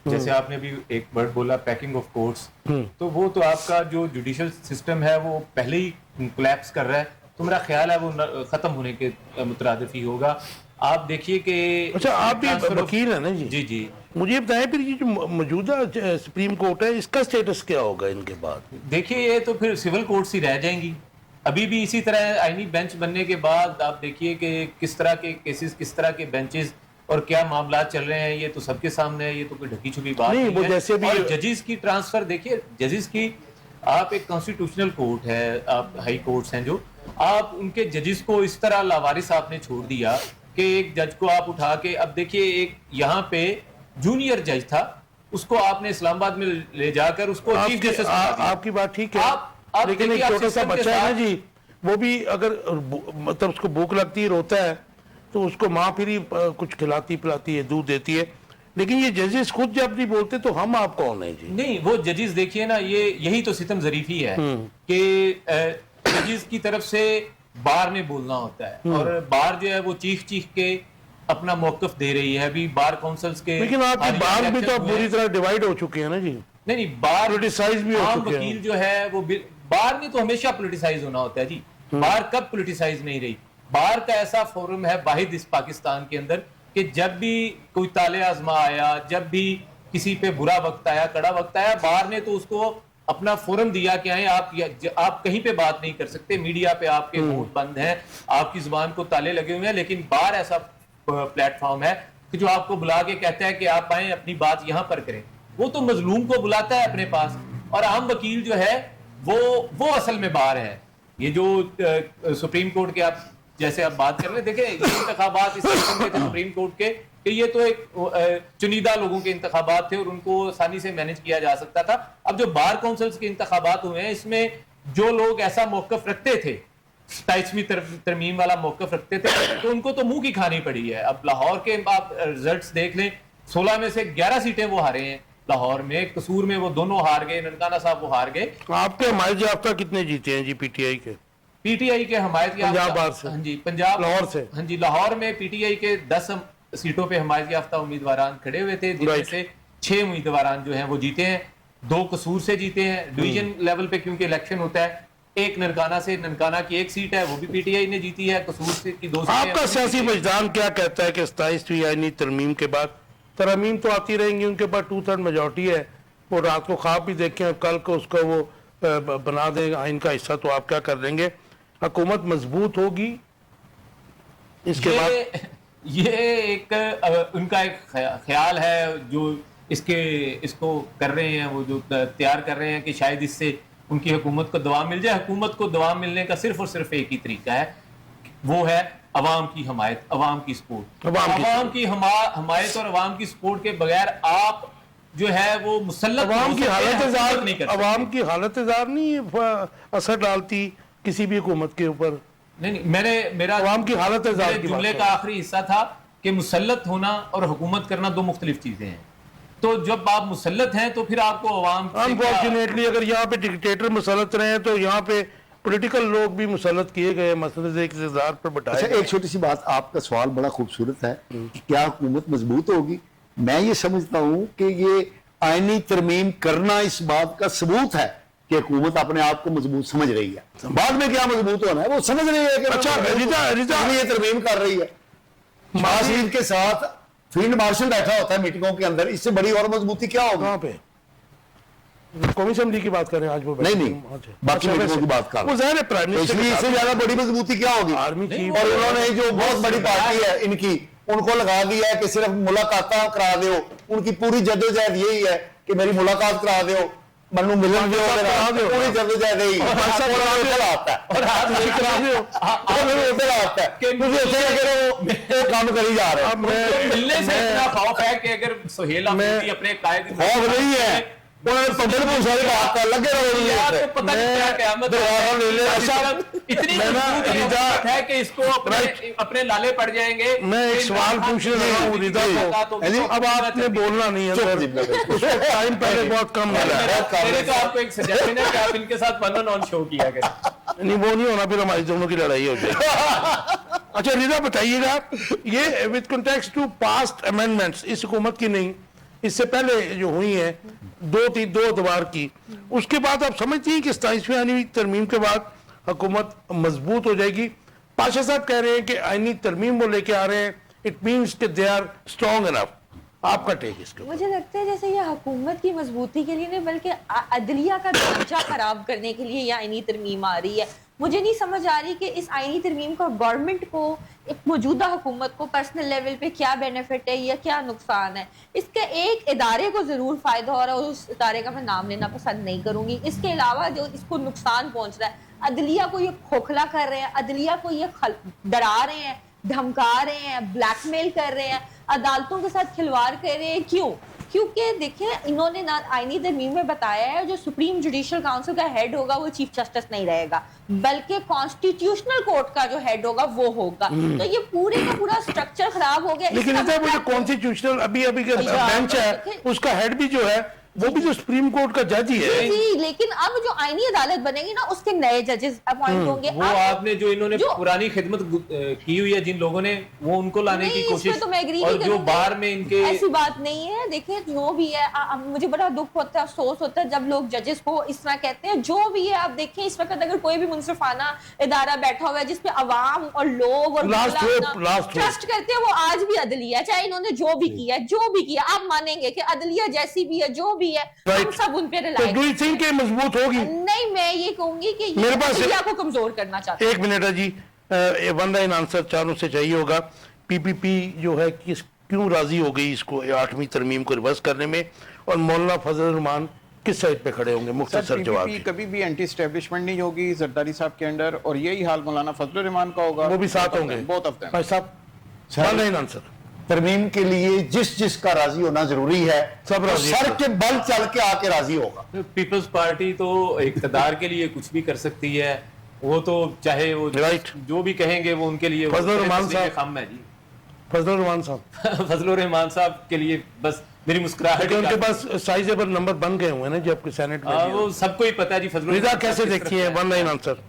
जैसे आपने भी एक वर्ड बोला पैकिंग ऑफ कोर्ट्स, तो वो तो आपका जो जुडिशियल सिस्टम है वो पहले ही कोलैप्स कर रहा है। तो मेरा ख्याल है वो खत्म होने के मुतरादिफ ही होगा। आप देखिए कि अच्छा, आप भी वकील है ना जी? जी जी। मुझे बताएं फिर ये जो मौजूदा सुप्रीम कोर्ट है इसका स्टेटस क्या होगा इनके बाद? देखिए, ये तो फिर सिविल कोर्ट्स ही रह जाएंगी। अभी भी इसी तरह आईनी बेंच बनने के बाद आप देखिए कि किस तरह के केसेस, किस तरह के बेंचेस और क्या मामला चल रहे हैं, ये तो सबके सामने है। ये तो कोई ढकी छुपी बात नहीं है। जैसे भी और जजेस की ट्रांसफर देखिए, जजेस की आप एक कॉन्स्टिट्यूशनल कोर्ट है, आप हाई कोर्ट्स हैं जो, आप उनके जजेस को इस तरह लावारिस आपने छोड़ दिया कि एक जज को आप उठा के, अब देखिए एक यहाँ पे जूनियर जज था, उसको आपने इस्लामाबाद में ले जाकर उसको चीफ जस्टिस बना दिया। आपकी बात ठीक है, आप लेकिन एक छोटा सा बच्चा है ना जी, वो भी अगर मतलब उसको भूख लगती है, रोता है, तो उसको माँ फिर ही कुछ खिलाती पिलाती है, दूध देती है। लेकिन ये जजेस खुद जब नहीं बोलते तो हम आप कौन है जी? नहीं, वो जजेस देखिए ना, ये यही तो सितम ज़रीफ़ी है कि जजेस की तरफ से बार ने बोलना होता है और बार जो है वो चीख के अपना मौक़िफ़ दे रही है। अभी बार काउंसिल्स के, लेकिन आपकी बार भी तो पूरी तरह डिवाइड हो चुके हैं ना जी। नहीं, बार पोलिटिसाइज भी हो आम चुके हैं। वकील जो है वो बार ने तो हमेशा पोलिटिसाइज होना होता है जी। बार कब पोलिटिसाइज नहीं रही? बार का ऐसा फोरम है वाहिद इस पाकिस्तान के अंदर कि जब भी कोई ताले आजमा आया, जब भी किसी पे बुरा वक्त आया, कड़ा वक्त आया, बार ने तो उसको अपना फोरम दिया कि आए आप कहीं पे बात नहीं कर सकते, मीडिया पे आपके वोट बंद हैं, आपकी जुबान को ताले लगे हुए हैं। लेकिन बार ऐसा प्लेटफॉर्म है कि जो आपको बुला के कहता है कि आप आए अपनी बात यहाँ पर करें। वो तो मजलूम को बुलाता है अपने पास, और आम वकील जो है वो असल में बार है। ये जो सुप्रीम कोर्ट के आप जैसे आप बात कर रहे हैं, देखें ये इंतखाबात इस किस्म के थे सुप्रीम कोर्ट के कि ये तो एक चुनिंदा लोगों के इंतखाबात थे और उनको आसानी से मैनेज किया जा सकता था। अब जो बार काउंसिल्स के इंतखाबात हुए हैं, इसमें जो लोग ऐसा मौक़िफ़ रखते थे, 27वीं तरमीम वाला मौक़िफ़ रखते थे, तो उनको तो मुंह की खानी पड़ी है। अब लाहौर के आप रिजल्ट्स देख लें, 16 में से 11 सीटें वो हारे हैं लाहौर में, कसूर में वो दोनों हार गए, ननकाना साहब वो हार गए। आपके हमारे याफ्ता कितने जीते हैं जी पीटीआई के? पीटीआई के हमायत पंजाब बार से, हाँ जी, पंजाब लाहौर से, हाँ जी, लाहौर में पीटीआई के 10 सीटों पे हमायत याफ्ता उम्मीदवारान खड़े हुए थे, जिनमें से 6 उम्मीदवारान जो हैं वो जीते हैं, 2 कसूर से जीते हैं। डिवीजन लेवल पे क्योंकि इलेक्शन होता है, एक ननकाना से, ननकाना की एक सीट है वो भी पीटीआई ने जीती है, कसूर से की 2 सीटें। आपका सियासी वजदान क्या कहता है कि 27वीं आईनी तरमीम के बाद, तरमीम तो आती रहेंगी, उनके पास 2/3 मेजॉरिटी है, वो रात को ख्वाब भी देखें और कल को उसको वो बना देगा आइन का हिस्सा, तो आप क्या कर देंगे? हुकूमत मजबूत होगी इसके बाद? ये एक उनका एक ख्याल है जो इसको कर रहे हैं, वो जो तैयार कर रहे हैं कि शायद इससे उनकी हुकूमत को दवा मिल जाए। हुकूमत को दवा मिलने का सिर्फ और सिर्फ एक ही तरीका है, वो है अवाम की हमायत, अवाम की सपोर्ट। अवाम की हमायत और अवाम की सपोर्ट के बगैर आप जो है वो मुसल्लत अवाम की हालत नहीं कर सकते। अवाम की हालत नहीं असर डालती किसी भी हुकूमत के ऊपर? नहीं, मेरा अवाम की हालत जुमले का आखिरी हिस्सा था कि मुसल्लत होना और हुकूमत करना 2 मुख्तलिफ चीजें हैं। तो जब आप मुसल्लत हैं तो फिर आपको अवाम, अनफॉर्चुनेटली अगर यहाँ पे डिक्टेटर मुसल्लत रहे हैं तो यहाँ पे पॉलिटिकल लोग भी मुसल्लत किए गए, मसले एक इक़्तिदार पर बैठाए। अच्छा, एक छोटी सी बात, आपका सवाल बड़ा खूबसूरत है कि क्या हुकूमत मजबूत होगी? मैं ये समझता हूँ कि ये आईनी तरमीम करना इस बात का सबूत है कि हुकूमत अपने आप को मजबूत समझ रही है। बाद में क्या मजबूत होना है वो समझ रही है कि अच्छा, रिजा ये तरमीम कर रही है। शहबाज शरीफ के साथ फील्ड मार्शल बैठा होता है मीटिंगों के अंदर, इससे बड़ी और मजबूती क्या होगी? कहाँ पे? कौमी असेंबली की बात करें आज? वो नहीं, बाकी मीटिंगों की बात कर, वो ज़ाहिर है प्राइम मिनिस्टर, इसलिए इससे ज्यादा बड़ी मजबूती क्या होगी? आर्मी चीफ, और उन्होंने जो बहुत बड़ी पार्टी है इनकी, उनको लगा दिया है कि सिर्फ मुलाकात करा दो। उनकी पूरी जद्दोजहद यही है कि मेरी मुलाकात करा दो, मनु मिलन दो, पूरी जद्दोजहद यही और आता है मुझे वो काम करी जा रहे हैं। मिलने से इतना खौफ है कि अगर सुहेल अफरीदी अपने कायद खौफ नहीं है, लगे इतनी है कि इसको अपने लाले पड़ जाएंगे। मैं एक सवाल पूछने लगा हूँ रिदा को, अब आपने बोलना नहीं है, टाइम पहले बहुत कम मिला है। मेरे तो आपको एक सजेशन है कि आप इनके साथ 1-on-1 शो किया करें। नहीं, वो नहीं होना, फिर हमारी दोनों की लड़ाई हो जाएगी। अच्छा रिदा बताइएगा, ये with context to past amendments, इस हुकूमत की नहीं, इससे पहले जो हुई है 2 अतवार की, उसके बाद आप समझती हैं कि 27वीं आईनी तरमीम के बाद हुकूमत मजबूत हो जाएगी? पाशा साहब कह रहे हैं कि आईनी तरमीम वो लेके आ रहे हैं, इट मीन्स कि दे आर स्ट्रॉन्ग इनफ। आपका टेक इसके? मुझे लगता है जैसे ये हुकूमत की मजबूती के लिए नहीं बल्कि अदलिया का ढांचा खराब करने के लिए ये आईनी तरमीम आ रही है। मुझे नहीं समझ आ रही कि इस आईनी तरमीम का गवर्नमेंट को, एक मौजूदा हुकूमत को पर्सनल लेवल पे क्या बेनिफिट है या क्या नुकसान है। इसके एक इदारे को ज़रूर फ़ायदा हो रहा है, उस इदारे का मैं नाम लेना पसंद नहीं करूँगी। इसके अलावा जो इसको नुकसान पहुँच रहा है, अदलिया को ये खोखला कर रहे हैं, अदलिया को ये डरा रहे हैं, धमका रहे हैं, ब्लैकमेल कर रहे हैं, अदालतों के साथ खिलवाड़ कर रहे हैं। क्यों? क्योंकि देखिए इन्होंने ना आईनी तरमीम में बताया है जो सुप्रीम जुडिशियल काउंसिल का हेड होगा वो चीफ जस्टिस नहीं रहेगा, बल्कि कॉन्स्टिट्यूशनल कोर्ट का जो हेड होगा वो होगा। तो ये पूरे का पूरा स्ट्रक्चर खराब हो गया। लेकिन इसका वो जो मतलब- कॉन्स्टिट्यूशनल अभी बेंच है उसका हेड भी जो है वो भी जो सुप्रीम कोर्ट का जज ही है। जी, लेकिन अब जो आईनी अदालत बनेगी ना उसके नए जजेस अपॉइंट होंगे। वो अब आपने जो इन्होंने जो- पुरानी खिदमत की हुई है जिन लोगों ने, वो उनको लाने की नहीं, इसमें कोशिश, तो मैं agree और नहीं जो करूंगी। बाहर में इनके, ऐसी बात नहीं है। देखिए जो भी है मुझे बड़ा दुख होता है, अफसोस होता है जब लोग जजेस को इस तरह कहते हैं। जो भी है आप देखें इस वक्त अगर कोई भी मुनसिफाना इदारा बैठा हुआ है जिसपे अवाम और लोग और Last hope. ट्रस्ट करते हैं, वो आज भी अदलिया, चाहे इन्होंने जो भी किया आप मानेंगे कि अदलिया जैसी भी है जो भी है हम सब उन पे तो रिलाय डू यू थिंक ये मजबूत होगी? नहीं, मैं ये कहूंगी कि ये मेरे पास अदलिया को कमजोर करना चाहते हैं। एक मिनट है जी, वन लाइन आंसर चारों से चाहिए होगा। पीपीपी जो है क्यों राजी हो गई इसको 8वीं तरमीम को रिवर्स करने में, और मौलाना फजल रहमान किस साइड पे खड़े होंगे? मुख्तसर जवाब PPP कभी भी एंटी एस्टेब्लिशमेंट नहीं होगी जरदारी साहब के अंडर, और यही हाल मौलाना फजल रहमान का होगा। वो भी साथ होंगे। बहुत ऑफ देम। भाई साहब वन लाइन आंसर। तरमीम के लिए जिस का राजी होना जरूरी है, सब राजी सर होगा। के बल चल के आके राजी होगा। पीपल्स पार्टी तो इक़्तिदार के लिए कुछ भी कर सकती है, वो तो चाहे वो Right. जो भी कहेंगे वो उनके लिए फजल रहमान साहब। खम है जी। फजल रहमान साहब फजल रहमान साहब के लिए बस मेरी मुस्कुराहट क्योंकि ही उनके काफी पास साइजेबल नंबर बन गए हुए ना जी आपके सेनेट है। वो में। सबको ही पता है जी। फजल रिजा रहमान कैसे साहब किस देखती है? तरफ वन लाइन आंसर।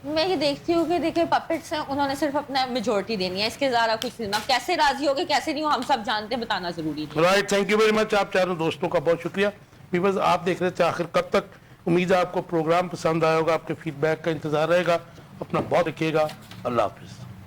मैं ये देखती हूँ कि देखिए पपेट्स हैं, उन्होंने सिर्फ अपना मेजोरिटी देनी है, इसके ज़्यादा कुछ नहीं। अब कैसे राजी होगे कैसे नहीं हो हम सब जानते हैं, बताना जरूरी नहीं। Right, thank you very much. आप चारों दोस्तों का बहुत शुक्रिया। व्यूअर्स आप देख रहे थे आखिर कब तक। उम्मीद है आपको प्रोग्राम पसंद आया होगा, आपके फीडबैक का इंतजार रहेगा। अपना बहुत रखिएगा। अल्लाह हाफिज।